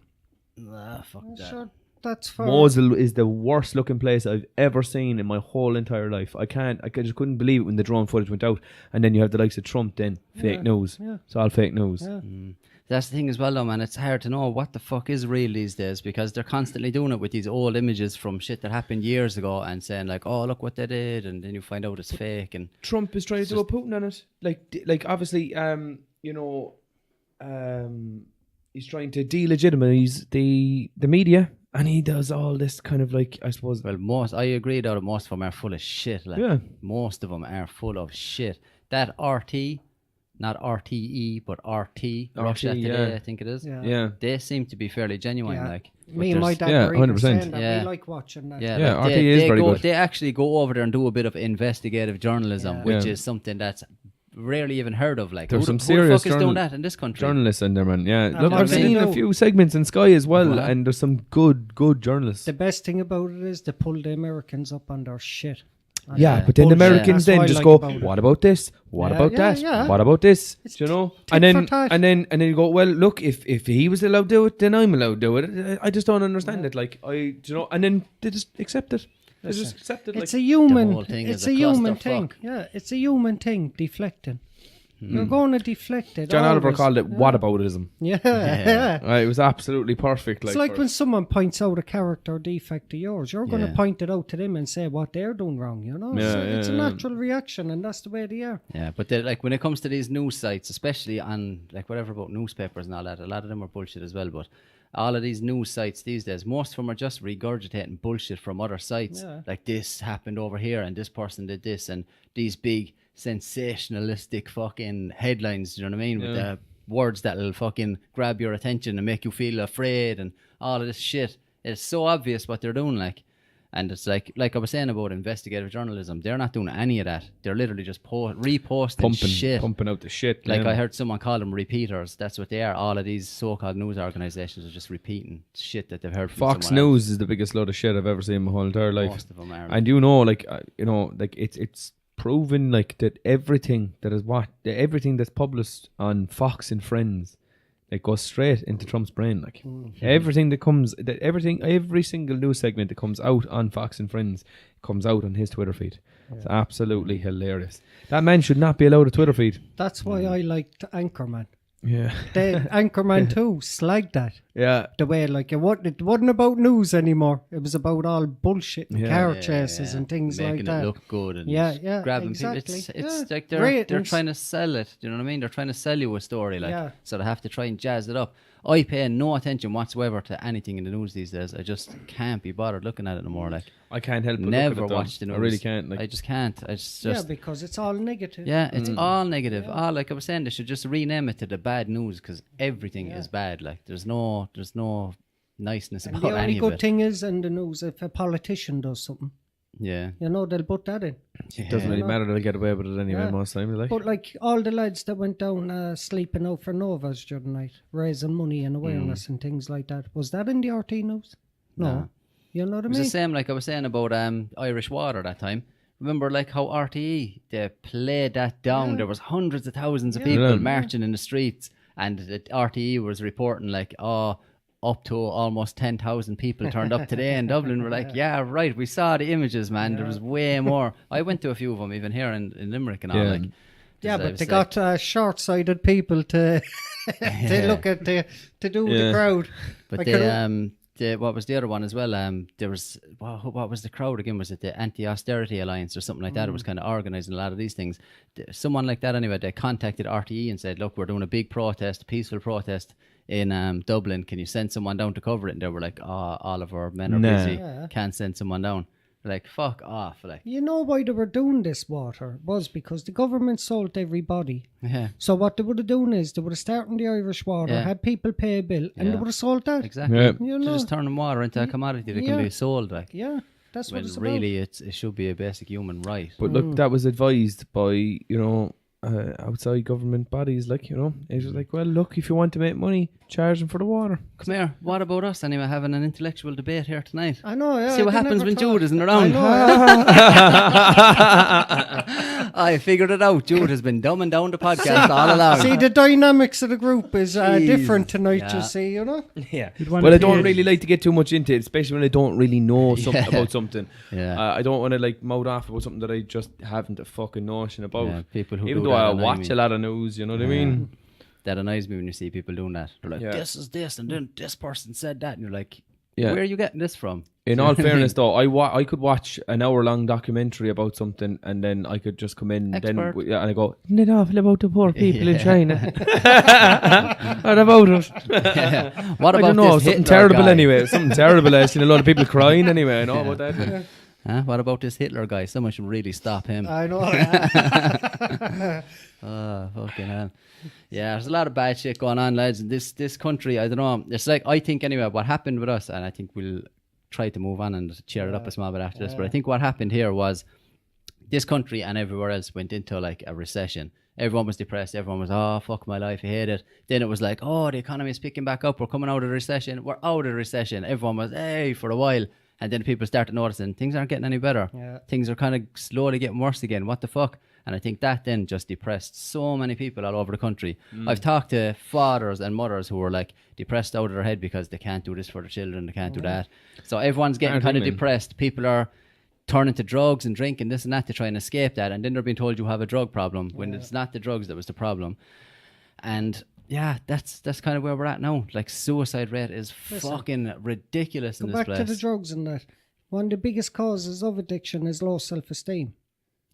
B: Fuck that.
D: Sure, that's for
C: Mosul is the worst looking place I've ever seen in my whole entire life. I just couldn't believe it when the drone footage went out, and then you have the likes of Trump. Then fake news.
D: Yeah.
C: It's all fake news.
D: Yeah.
B: That's the thing as well, though, man. It's hard to know what the fuck is real these days because they're constantly doing it with these old images from shit that happened years ago and saying like, "Oh, look what they did," and then you find out it's fake. And
C: Trump is trying to do a Putin on it. Like obviously, he's trying to delegitimize the media, and he does all this kind of like, I suppose.
B: well, I agree though that most of them are full of shit. Like,
C: Yeah.
B: most of them are full of shit. That RT, not RTE, but RT, Russia Today,
C: yeah.
B: I think it is.
C: Yeah.
B: they seem to be fairly genuine.
D: Yeah.
B: Like,
D: Me
B: but
D: and my
B: there's-
D: dad
C: Yeah,
D: were even
C: 100%.
D: saying that.
B: Yeah.
D: We like watching that.
B: Yeah,
C: Yeah,
B: like
C: RT is very good.
B: They actually go over there and do a bit of investigative journalism,
D: Yeah.
B: which
C: Yeah.
B: is something that's rarely even heard of. Like,
C: There's
B: who
C: some
B: the
C: serious
B: fuck is doing that in this country?
C: journalists in there, man. Yeah,
D: And
C: look, I've
D: what they
C: seen a
D: do-
C: few segments in Sky as well,
B: Voilà.
C: and there's some good journalists.
D: The best thing about it is they pull the Americans up on their shit. And
C: Yeah,
B: Yeah.
C: but then the
D: bullshit.
C: Americans
D: That's what
C: then
D: I
C: just
D: like
C: go,
D: about it.
C: what about this? What
D: Yeah,
C: about
D: yeah,
C: that?
D: yeah.
C: What about this?
D: It's
C: Do you know?
D: tit
C: And then
D: for tat.
C: and then you go, well, look, if he was allowed to do it, then I'm allowed to do it. I just don't understand it. Like, and then they just accept it. They just accept it.
D: It's
C: Like,
D: a human.
B: the whole thing
D: It's
B: is
D: a
B: a
D: human
B: clusterfuck.
D: thing. Yeah, it's a human thing. Deflecting. You're going to deflect it.
C: John Oliver
D: always.
C: called it whataboutism.
D: Yeah.
C: It was absolutely perfect.
D: It's like when someone points out a character defect of yours, you're going to
B: Yeah.
D: point it out to them and say what they're doing wrong, you know?
C: Yeah,
D: So
C: yeah,
D: it's a
C: yeah.
D: natural reaction, and that's the way they are.
B: Yeah, but like when it comes to these news sites, especially on like whatever about newspapers and all that, a lot of them are bullshit as well. But all of these news sites these days, most of them are just regurgitating bullshit from other sites.
D: Yeah.
B: Like this happened over here, and this person did this, and these big sensationalistic fucking headlines. You know what I mean? With the words that'll fucking grab your attention and make you feel afraid, and all of this shit. It's so obvious what they're doing, like. And it's like I was saying about investigative journalism, they're not doing any of that. They're literally just reposting shit.
C: pumping out the shit.
B: Like
C: man.
B: I heard someone call them repeaters. That's what they are. All of these so-called news organisations are just repeating shit that they've heard from
C: Fox
B: someone
C: News is the biggest load of shit I've ever seen in my whole entire life.
B: Most of them are.
C: And you know, like it's proven like that everything that's published on Fox and Friends, it goes straight into Trump's brain. Like everything that comes, every single news segment that comes out on Fox and Friends comes out on his Twitter feed. It's absolutely hilarious. That man should not be allowed a Twitter feed.
D: That's why I liked Anchorman.
C: Yeah,
D: Anchorman 2 slagged that.
C: yeah.
D: The way, like, it wasn't about news anymore. It was about all bullshit and car chases and things
B: making
D: like that.
B: it look good and
D: Yeah,
B: grabbing
D: exactly.
B: people. It's
D: Yeah.
B: like they're
D: Ratings.
B: trying to sell it. Do you know what I mean? They're trying to sell you a story, like
D: Yeah.
B: so they have to try and jazz it up. I pay no attention whatsoever to anything in the news these days. I just can't be bothered looking at it no more. Like
C: I can't help but
B: never
C: look at it, though.
B: watch the news.
C: I really can't. Like,
B: I just can't. I just
D: Yeah, because it's all negative.
B: yeah, it's all negative. All like I was saying, they should just rename it to the bad news because everything is bad. Like there's no niceness
D: And
B: about
D: the only
B: any of
D: good
B: it.
D: thing is in the news, if a politician does something,
B: Yeah,
D: you know, they'll put that in.
C: it doesn't really matter. They'll get away with it anyway
D: Yeah.
C: most times. Like,
D: But like all the lads that went down sleeping out for Novas during the night, raising money and awareness and things like that, was that in the RT news? No.
B: No.
D: You know what I
B: it was
D: mean?
B: the same. Like I was saying about Irish Water that time. Remember, like how RTE they played that down. There was hundreds of thousands of people
C: Yeah.
B: marching in the streets, and the RTE was reporting like, oh, up to almost 10,000 people turned up today in Dublin. We're like, yeah, right. We saw the images, man. There was way more. I went to a few of them, even here in Limerick and all.
C: Yeah.
B: Like,
D: Yeah,
B: I
D: but
B: was
D: they
B: like-
D: got short-sighted people to to look at to do with the crowd.
B: But
D: I
B: what was the other one as well? There was what was the crowd again? Was it the Anti-Austerity Alliance or something like that? It was kind of organising a lot of these things. Someone like that anyway. They contacted RTE and said, "Look, we're doing a big protest, peaceful protest in Dublin. Can you send someone down to cover it?" And they were like, "Oh, all of our men are busy.
D: Yeah.
B: Can't send someone down." They're like, "Fuck off!" Like,
D: You know why they were doing this water was because the government sold everybody.
B: yeah,
D: So what they would have done is they would have started the Irish water,
B: Yeah.
D: had people pay a bill, and they
B: Yeah.
D: would have sold that.
B: exactly.
C: Yeah.
D: You
B: They're
D: know,
B: just turning water into a commodity that can
D: Yeah.
B: be sold. Like,
D: yeah, that's what
B: when
D: it's
B: really it should be a basic human right.
C: but look, that was advised by outside government bodies. Like it was like, well, look, if you want to make money, charge them for the water.
B: Come here. What about us anyway? Having an intellectual debate here tonight.
D: about. I know, yeah.
B: See what
D: I
B: happens
D: never
B: when
D: thought-
B: Jude isn't
D: I
B: around.
D: know, yeah.
B: I figured it out. Jude has been dumbing down the podcast all along.
D: See, the dynamics of the group is different tonight,
B: Yeah.
D: you see, you know?
C: Yeah.
A: You'd want
C: Well, I
A: to
C: don't
A: hear-
C: really like to get too much into it, especially when I don't really know something about something.
B: Yeah.
C: I don't want to like mouth off about something that I just haven't a fucking notion about.
B: Yeah, people who
C: Even
B: do
C: though
B: that
C: I
B: annoy
C: watch
B: me.
C: a lot of news, you know what I mean?
B: That annoys me when you see people doing that. They're like,
C: Yeah.
B: this is this, and then this person said that. And you're like,
C: Yeah.
B: where are you getting this from?
C: In all fairness, though, I could watch an hour-long documentary about something, and then I could just come in,
B: Expert.
C: and I go, "Isn't it awful about the poor people in China?" What about it?
B: What
C: I
B: about
C: don't know,
B: this
C: something
B: Hitler
C: terrible
B: guy?
C: anyway. Something terrible. I've seen a lot of people crying anyway. I know about that.
B: Huh? What about this Hitler guy? Someone should really stop him.
D: I know.
B: Oh, fucking hell. Yeah, there's a lot of bad shit going on, lads. In this country, I don't know. It's like, I think anyway, what happened with us, and I think we'll try to move on and cheer it up a small bit after this, but I think what happened here was this country and everywhere else went into like a recession. Everyone was depressed. Everyone was, oh, fuck my life, I hate it. Then it was like, oh, the economy is picking back up. We're coming out of the recession. We're out of the recession. Everyone was, hey, for a while. And then people started noticing things aren't getting any better.
D: Yeah.
B: Things are kind of slowly getting worse again. What the fuck? And I think that then just depressed so many people all over the country. I've talked to fathers and mothers who were like depressed out of their head because they can't do this for their children, they can't do that. So everyone's getting
C: Aren't
B: kind of
C: women?
B: depressed. People are turning to drugs and drinking this and that to try and escape that, and then they're being told you have a drug problem when it's not the drugs that was the problem. And yeah, that's kind of where we're at now. Like, suicide rate is fucking ridiculous in this place.
D: Back to the drugs and that. One of the biggest causes of addiction is low self-esteem.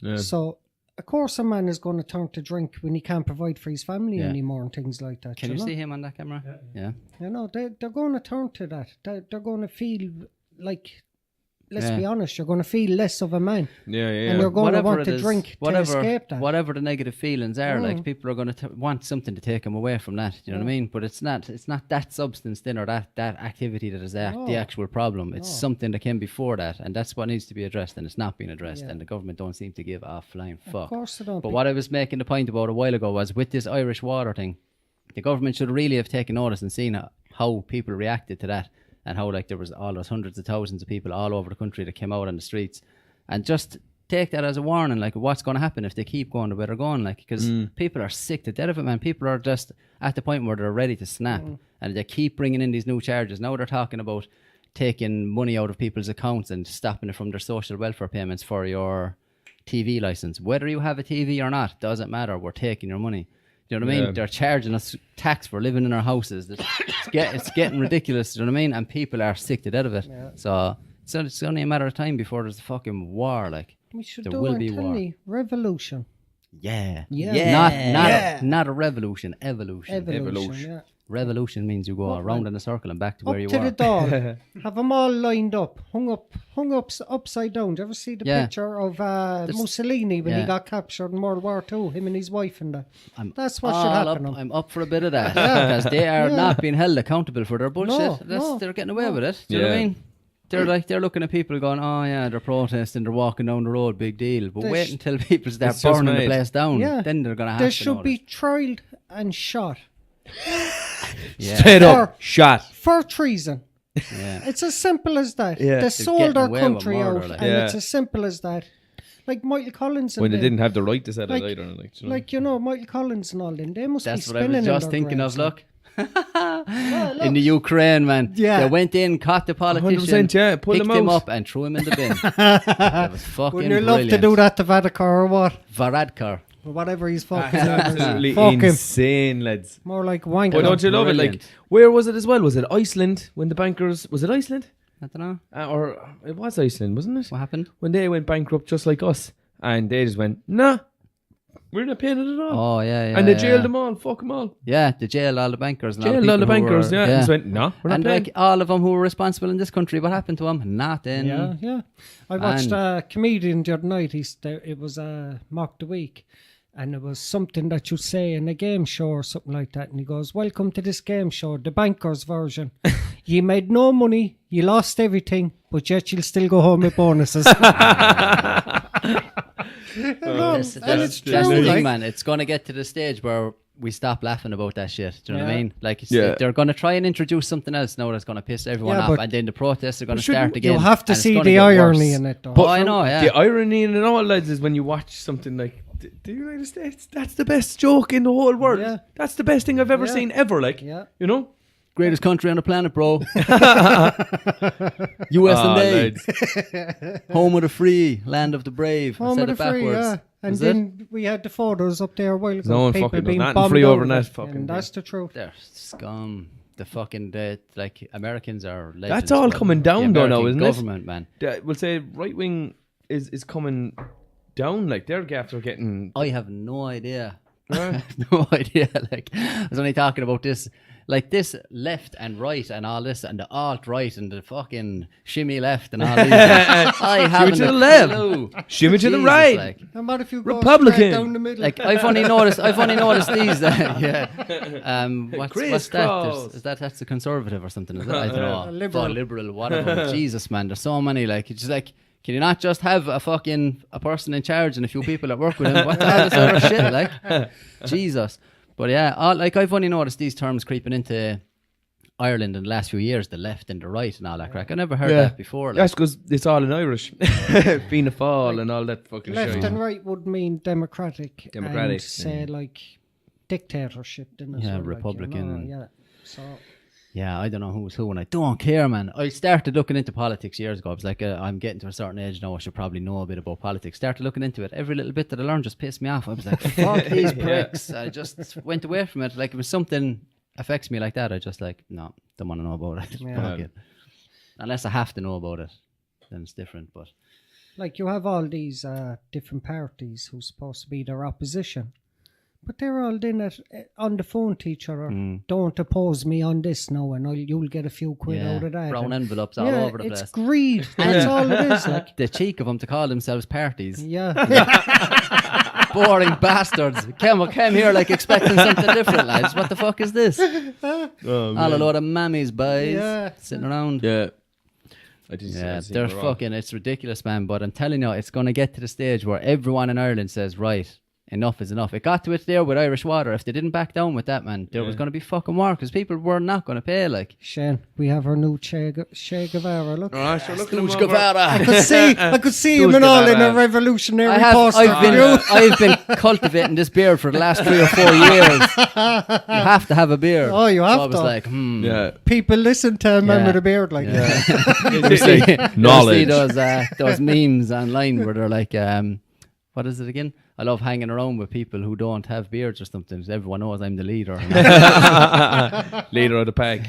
D: Yeah. So, of course, a man is going to turn to drink when he can't provide for his family anymore and things like that.
B: Can you see him on that camera? Yeah.
D: You know, they're going to turn to that. They're going to feel like, let's be honest, you're going to feel less of a man.
C: Yeah.
D: And you're going to want to drink to escape that.
B: Whatever the negative feelings are, like, people are going to want something to take them away from that. You know what I mean? But it's not that substance then, or that activity that is the actual problem. It's something that came before that, and that's what needs to be addressed, and it's not being addressed, and the government don't seem to give a flying fuck.
D: Of course they don't.
B: But what I was making the point about a while ago was, with this Irish water thing, the government should really have taken notice and seen how people reacted to that. And how, like, there was all those hundreds of thousands of people all over the country that came out on the streets, and just take that as a warning, like, what's going to happen if they keep going the way they're going, like, because people are sick to death of it, man. People are just at the point where they're ready to snap, and they keep bringing in these new charges. Now they're talking about taking money out of people's accounts and stopping it from their social welfare payments for your TV license. Whether you have a TV or not, doesn't matter. We're taking your money. You know what I mean? They're charging us tax for living in our houses. It's getting ridiculous. You know what I mean? And people are sick to death of it. Yeah. So it's only a matter of time before there's a fucking war. Like,
D: we should
B: there will be war.
D: Revolution.
B: Yeah. Not a revolution. Evolution.
D: Yeah.
B: Revolution means you go around in a circle and back to where you were.
D: Up to the door. Have them all lined up, hung up upside down. Do you ever see the picture of Mussolini when he got captured in World War II? Him and his wife and that. That's what should happen.
B: I'm up for a bit of that, because they are not being held accountable for their bullshit. They're getting away with it. Do you know what I mean? They're looking at people going, oh yeah, they're protesting, they're walking down the road, big deal. But wait until people start burning the place down. Yeah. Then they're going to have to.
D: They should be tried and shot.
C: Straight up shot
D: for treason. It's as simple as that. They sold our country out, and it's as simple as that. Like Michael Collins and
C: when they didn't have the right to set it either.
D: Like, you know, Michael Collins and all them, they must be spinning.
B: That's what I was just thinking of. Look. In the Ukraine, man. They went in, caught the politician, picked him up and threw him in the bin. That was fucking brilliant.
D: Wouldn't you love to do that to Varadkar or what?
B: Varadkar.
D: Or whatever he's fucking
C: absolutely insane, lads.
D: More like wanker.
C: But don't you love it? Like, where was it as well? Was it Iceland when the bankers? Was it Iceland?
B: I don't know.
C: Or it was Iceland, wasn't it?
B: What happened?
C: When they went bankrupt just like us, and they just went, nah, we're not paying it at all.
B: Oh yeah.
C: And they jailed them all. Fuck them all.
B: Yeah, they jailed all the bankers.
C: Jailed all the bankers. And just went, no, we're not
B: and
C: paying.
B: Like all of them who were responsible in this country, what happened to them? Nothing.
D: Yeah. I watched a comedian the other night. It was Mock the Week. And it was something that you say in a game show or something like that. And he goes, welcome to this game show, the bankers version. You made no money, you lost everything, but yet you'll still go home with bonuses.
B: That's the thing, man. It's going to get to the stage where we stop laughing about that shit. Do you know what I mean? Like, they're going to try and introduce something else now that's going to piss everyone off, and then the protests are going to start again.
D: You have to see the irony in it, though.
C: But I know, The irony in it all, lads, is when you watch something like the United States, that's the best joke in the whole world. Yeah. That's the best thing I've ever seen ever. Like, you know,
B: greatest country on the planet, bro. US and A. Home of the free, land of the brave.
D: Home
B: I said
D: of the
B: it
D: free,
B: backwards.
D: And then we had the photos up there a while ago.
C: No one
D: people
C: fucking
D: being
C: does
D: bombed
C: free over
D: that
C: fucking
D: and that's the truth.
B: They're scum. The fucking like Americans are legends.
C: That's all coming down though now, isn't
B: government, man.
C: We'll say right wing is coming down. Like their gaps are getting.
B: I have no idea. I have no idea. Like, I was only talking about this. Like this left and right and all this and the alt right and the fucking shimmy left and all these. I haven't
C: to the
B: a
C: left,
B: clue.
C: shimmy to the right.
B: Like,
D: how about if you
C: Republican
D: go straight down the middle?
B: Like I've only noticed these. What's that? That's a conservative or something? Is it? I don't know. Liberal, whatever. Jesus, man, there's so many. Like it's just like. Can you not just have a person in charge and a few people that work with him? What the hell is all that shit? Like, Jesus. But yeah, I've only noticed these terms creeping into Ireland in the last few years, the left and the right and all that crack. I never heard that before. Like.
C: That's because it's all in Irish. Fianna Fáil and all that fucking shit.
D: Left and right would mean democratic and say like dictatorship.
B: Yeah, Republican.
D: Like, so
B: Yeah, I don't know who's who, and I don't care, man. I started looking into politics years ago. I was like, I'm getting to a certain age now. I should probably know a bit about politics. Started looking into it. Every little bit that I learned just pissed me off. I was like, fuck these pricks. I just went away from it. Like, it was something affects me like that. I just like, no, don't want to know about it.
D: Yeah.
B: Fuck it. Unless I have to know about it, then it's different. But
D: Like you have all these different parties who's supposed to be their opposition. But they're all in it on the phone to each other. Don't oppose me on this now, and you'll get a few quid out of that.
B: brown
D: And
B: envelopes all over the
D: it's
B: place.
D: greed. That's all it is. Like,
B: The cheek of them to call themselves parties.
D: yeah.
B: Boring bastards. Came here like expecting something different, lads. What the fuck is this? All a load of mammies, boys.
D: Yeah.
B: Sitting around.
C: Yeah.
B: They're fucking, it's ridiculous, man. But I'm telling you, it's going to get to the stage where everyone in Ireland says, right, enough is enough. It got to it there with Irish Water. If they didn't back down with that, man, there was going to be fucking war because people were not going to pay. Like,
D: Shane, we have our new Che Guevara. Look.
B: Guevara.
D: I could see him and all in a revolutionary poster.
B: I've been cultivating this beard for the last 3 or 4 years. You have to have a beard.
D: Oh, you have
B: so I was
D: to.
B: like,
C: Yeah.
D: People listen to a man with a beard like that.
B: You see
C: Knowledge.
B: those memes online where they're like, what is it again? I love hanging around with people who don't have beards or something. Everyone knows I'm the leader.
C: Leader of the pack.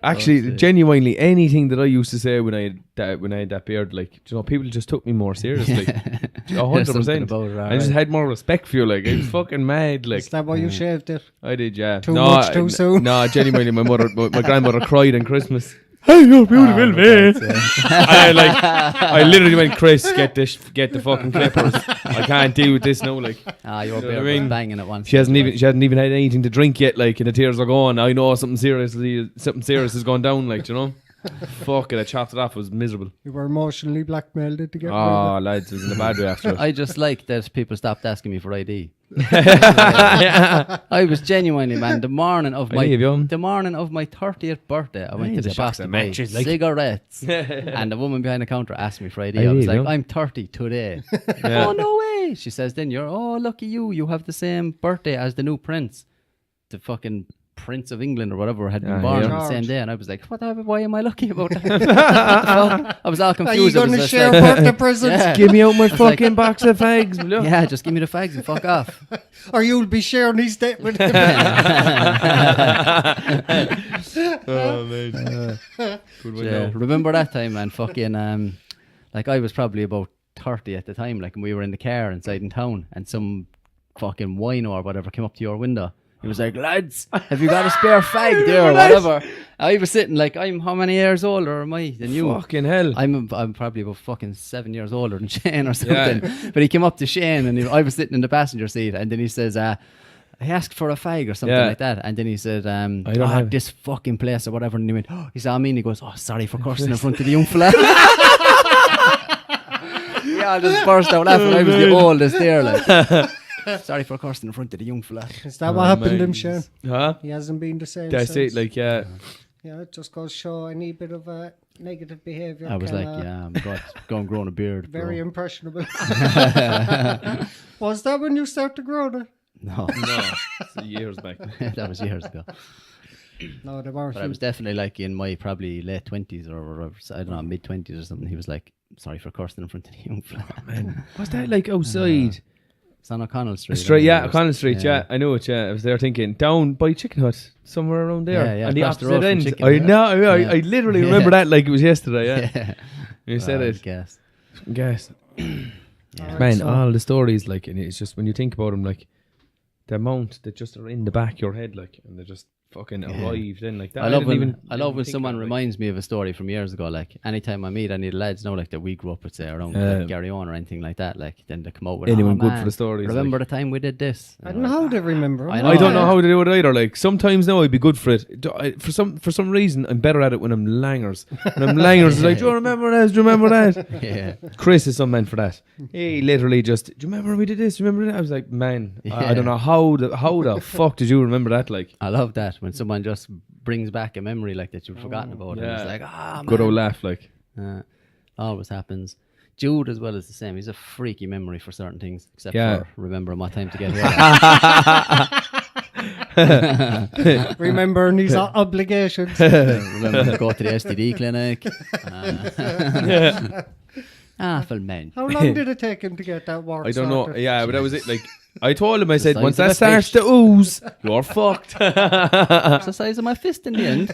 C: Actually, genuinely, anything that I used to say when I had that beard, like, you know, people just took me more seriously. 100%. I just had more respect for you. Like, I was fucking mad. Like,
D: Is that why you shaved it?
C: I did, yeah.
D: Too much too soon?
C: No, genuinely, my grandmother cried on Christmas. Hey, you're beautiful, man. I literally went, Chris, get the fucking clippers. I can't deal with this now. Like,
B: Your
C: know what I
B: beard
C: mean?
B: was banging at once.
C: she hasn't even had anything to drink yet. Like, and the tears are going. I know something serious has gone down. Like, you know, fuck it. I chopped it off. It was miserable.
D: You were emotionally blackmailed to get rid
C: Oh,
D: of it.
C: lads, it was in a bad way after it.
B: I just like that people stopped asking me for ID. I was genuinely, man, the morning of my 30th birthday, I went to the shop to buy cigarettes, and the woman behind the counter asked me for ID. I was like, I'm 30 today. Oh, no way. She says, then lucky you have the same birthday as the new prince, the fucking Prince of England or whatever had been born on the same day. And I was like, why am I lucky about that? What the fuck? I was all confused.
D: Are you going to share birthday presents?
B: Yeah.
C: Give me out my fucking box of fags. will you?
B: Yeah, just give me the fags and fuck off.
D: Or you'll be sharing his date with him.
C: Oh, man. Good one,
B: Yeah,
C: no.
B: remember that time, man? Fucking, like I was probably about 30 at the time, like, and we were in the car inside in town, and some fucking wino or whatever came up to your window. He was like, lads, have you got a spare fag there or whatever? I was sitting like, I'm how many years older am I than you?
C: Fucking hell.
B: I'm probably about fucking 7 years older than Shane or something. Yeah. But he came up to Shane and I was sitting in the passenger seat, and then he says, he asked for a fag or something like that, and then he said, I don't have this fucking place or whatever, and he went, he saw me and he goes, sorry for cursing in front of the young fella. Yeah, I just burst out laughing. I was the oldest there, like. Sorry for cursing in front of the young fella.
D: Is that what happened to him, Shane?
C: Huh?
D: He hasn't been the same
C: That's
D: since.
C: it, like, yeah.
D: Yeah, it just goes to show any bit of negative behaviour.
B: I was like, I'm going growing a beard.
D: Very
B: bro.
D: impressionable. Was that when you started to grow that?
B: No,
C: It's years back.
B: that was years ago.
D: No, they weren't.
B: But I was definitely like in my probably late 20s or I don't know, mid 20s or something. He was like, sorry for cursing in front of the young fella.
C: Man, what's that like outside?
B: It's on O'Connell Street.
C: O'Connell Street, yeah. I know it, yeah. I was there thinking, down by Chicken Hut, somewhere around there.
B: Yeah,
C: on the
B: across the
C: opposite
B: road from
C: end.
B: Chicken
C: I
B: Hut.
C: know,
B: Yeah.
C: I literally remember that like it was yesterday, yeah. You said
B: I
C: it.
B: guess.
C: Guess.
B: Yeah.
C: Man,
D: So-
C: all the stories, like, and it's just when you think about them, like, the amount that just are in the back of your head, like, and they're just fucking arrived in like that.
B: I love when
C: think
B: someone
C: of it, like-
B: reminds me of a story from years ago. Like anytime I meet any of the lads now, like that we grew up with, say around like Gary Owen or anything like that, like then they come out with
C: Anyone good
B: man,
C: for the stories,
B: Remember the time we did this?
D: I don't know how they remember.
B: I know.
C: I don't know how to do it either. Like sometimes now I'd be good for it. For some reason I'm better at it when I'm langers. When I'm langers, it's like, do you remember that? Do you remember that?
B: Yeah.
C: Chris is some man for that. He literally just, do you remember we did this? Do you remember that? I was like, man, I don't know how the fuck did you remember that? Like,
B: I love that when someone just brings back a memory like that you've forgotten about. And it's like,
C: good old laugh, like.
B: Always happens. Jude as well is the same. He's a freaky memory for certain things, except
C: Yeah.
B: for remembering what time to get here.
D: Remembering his obligations.
B: Remember to go to the STD clinic. Awful man.
D: How long did it take him to get that work
C: I don't know.
D: sorted?
C: Yeah, but that was it. Like, I told him, I said,
B: size
C: once
B: of
C: that
B: a
C: starts
B: fish.
C: to ooze, you're fucked.
B: It's the size of my fist in the end.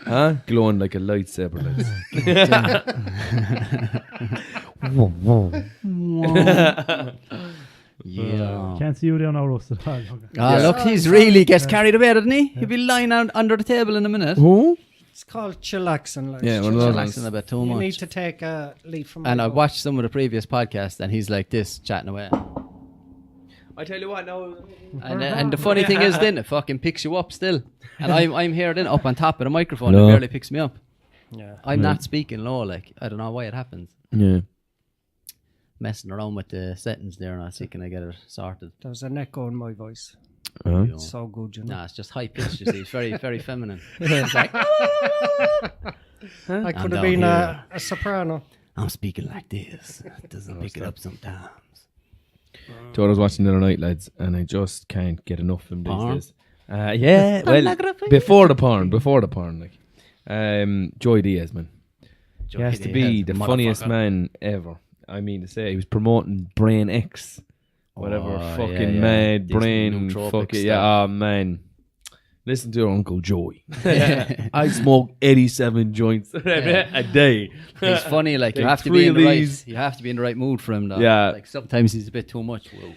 C: Huh? Glowing like a lightsaber.
B: Yeah.
A: Can't see you there now, Russ.
B: Look, he's really gets carried away, doesn't he? He'll be lying out under the table in a minute.
C: Who?
D: It's called chillaxing. Like,
C: Yeah, one of those.
B: Relaxing a bit too
D: you
B: much.
D: need to take a leaf from
B: And
D: my
B: I
D: book.
B: watched some of the previous podcasts, and he's like this, chatting away.
C: I tell you what, now.
B: And the funny thing is, then it fucking picks you up still. And I'm here then up on top of the microphone.
C: No.
B: It barely picks me up.
D: Yeah.
B: I'm not speaking low. Like, I don't know why it happens.
C: Yeah.
B: Messing around with the settings there, and I see can I get it sorted.
D: There's an echo in my voice.
C: Uh-huh.
B: You know.
D: So good, you know.
B: Nah, it's just high pitched. You see, it's very, very feminine. It's like,
D: I could have
B: down
D: been
B: here.
D: a soprano.
B: I'm speaking like this. It doesn't pick it up sometimes.
C: So I was watching the other night, lads, and I just can't get enough of him these
B: Porn?
C: days. Yeah, well,
B: Pornography?
C: before the porn, like, Joy Diaz, man. He has to
B: Joy
C: be
B: Diaz,
C: the funniest
B: motherfucker.
C: man ever. I mean to say, he was promoting Brain X, whatever,
B: Oh,
C: fucking
B: yeah.
C: mad
B: This
C: brain,
B: nootropic
C: fuck it,
B: stuff.
C: yeah, oh man. Listen to your Uncle Joey. I smoke 87 joints a day.
B: He's funny. Like you
C: Like
B: have to be in
C: three
B: the
C: of
B: right.
C: these.
B: You have to be in the right mood for him, though.
C: Yeah.
B: Like sometimes he's a bit too much. Whoa.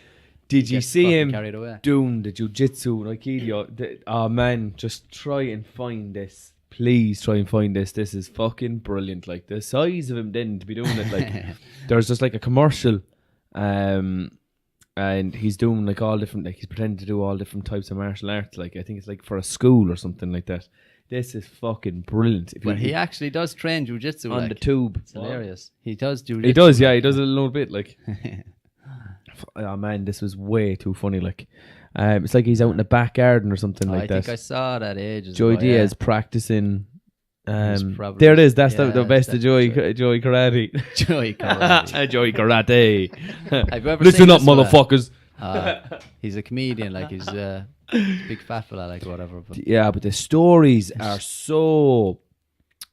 C: Did you
B: Gets
C: see
B: fucking
C: him
B: carried away.
C: doing the jiu-jitsu and aikido? Oh man, just try and find this. Please try and find this. This is fucking brilliant. Like the size of him then to be doing it. Like there's just like a commercial, and he's doing like all different. Like he's pretending to do all different types of martial arts. Like I think it's like for a school or something like that. This is fucking brilliant. If
B: But
C: you-
B: he actually does train jujitsu
C: on
B: like,
C: the tube.
B: It's hilarious. He does jujitsu.
C: He does, yeah. He does it a little bit. Like, oh man, this was way too funny. Like, it's like he's out in the back garden or something
B: I
C: like that.
B: think I saw that ages
C: Joy
B: ago.
C: Diaz practicing.
B: He's probably-
C: There it is. That's the
B: yeah,
C: best of Joy
B: that's
C: Karate.
B: Joy Karate.
C: Joy Karate.
B: Have you ever
C: Listen
B: seen
C: up,
B: this fella?
C: motherfuckers.
B: He's a comedian. Like he's a big fat fella, like whatever. But
C: Yeah, but the stories are so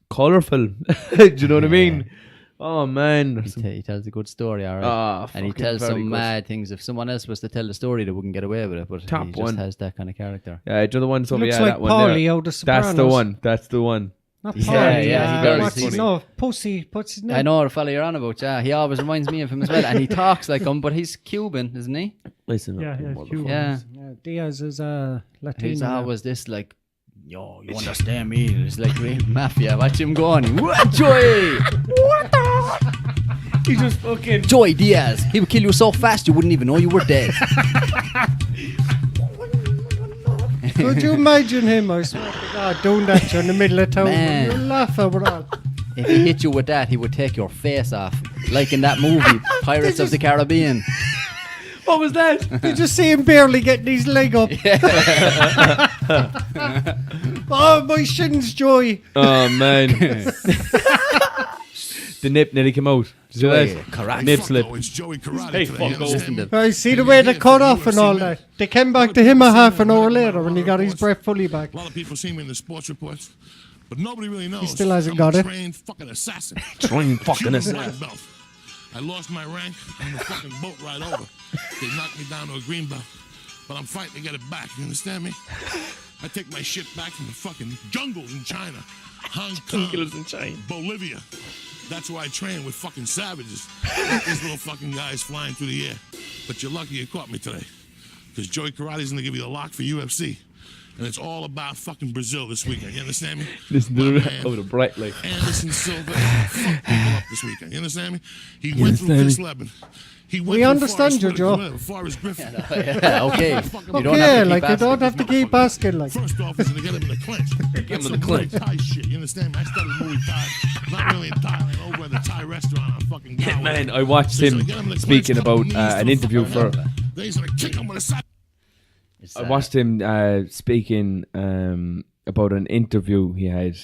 C: colourful. Do you know what I mean? Oh man.
B: he tells a good story, alright. And he
C: fucking
B: tells
C: very
B: some
C: good.
B: mad things. If someone else was to tell the story, they wouldn't get away with it. But
C: Top
B: he just
C: one.
B: has that kind of character.
C: Yeah, do you know the one? So
D: Looks
C: yeah,
D: like
C: that one
D: Paulie
C: there.
D: out of Sopranos.
C: That's the one. That's the one.
D: Not
B: Yeah,
D: Paulie.
B: yeah, he does.
D: What's his
B: He's-
D: no, Pussy. What's his name?
B: I know the fella you're on about, yeah. He always reminds me of him as well. And he talks like him, but he's Cuban, isn't he?
C: Listen
A: Yeah,
C: up,
A: yeah,
C: motherfucker.
A: Cuban.
B: Yeah.
D: Yeah, Diaz is a Latino.
B: He's
D: now.
B: always this like, yo, you understand me? It's like real mafia. Watch him go on. What, Joy? What the?
C: He just fucking.
B: Joy Diaz. He would kill you so fast you wouldn't even know you were dead.
D: Could you imagine him? I swear to God, doing that to you in the middle of town.
B: Man.
D: You'll laugh over all.
B: If he hit you with that, he would take your face off. Like in that movie, Pirates of the Caribbean.
C: What was that?
D: You just see him barely getting his leg up. Oh, my shins, Joy.
C: Oh man. The nip nearly came out. Did you
B: Joy,
C: see that?
B: karate.
C: Nip slip.
E: It's Joey Karate
C: Hey,
E: today, you
C: fuck
E: understand me?
D: I see the way they cut off and all that. They came back to him a half an hour later when he got his breath fully back.
E: A lot of people see me in the sports reports, but nobody really knows.
D: He still hasn't
E: I'm
D: got
E: a
D: it.
E: trained fucking assassin.
C: Train fucking
E: Cuban
C: assassin.
E: black belt. I lost my rank on the fucking boat ride over. They knocked me down to a green belt, but I'm fighting to get it back. You understand me? I take my shit back from the fucking jungles in China, Hong Kong,
C: Jungles in China.
E: Bolivia. That's where I train with fucking savages. These little fucking guys flying through the air. But you're lucky you caught me today. Because Joey Karate's gonna give you the lock for UFC. And it's all about fucking Brazil this weekend. You understand me?
C: Listen to
E: My
C: the
E: man,
C: oh the bright light.
E: Anderson Silva fucked people up this weekend. You understand me? He went through Chris Leben. He went
D: We
E: through
D: understand
E: Forrest
D: you, Joe.
E: Whitaker, Forrest Griffin.
B: Yeah, okay. You don't
D: Okay,
B: have to
D: like
B: keep
D: you
B: asking.
D: don't have to keep asking, like.
E: First off, is to get him in the clinch. Get
C: him in
E: some
C: the clinch.
E: Muay Thai shit. You understand me? I studied Muay Thai. Not really in Thailand, over at the Thai restaurant on fucking Galway.
C: Man, I watched
E: So he's
C: him
E: gonna get him in the
C: speaking
E: clinch, couple
C: about
E: knees to
C: an
E: the
C: interview
E: fucking
C: for.
E: head. Then he's gonna kick him with a side.
B: It's,
C: I watched him speaking about an interview he had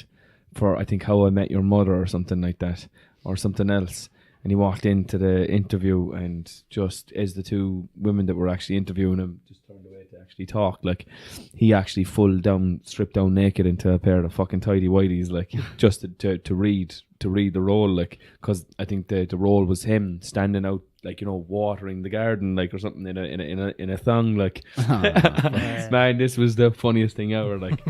C: for I think How I Met Your Mother or something like that or something else. And he walked into the interview, and just as the two women that were actually interviewing him just turned away to actually talk, like he actually stripped down naked into a pair of fucking tidy whities, like just to read the role, like, because I think the role was him standing out, like, you know, watering the garden, like, or something in a thong, like. Man, this was the funniest thing ever. Like,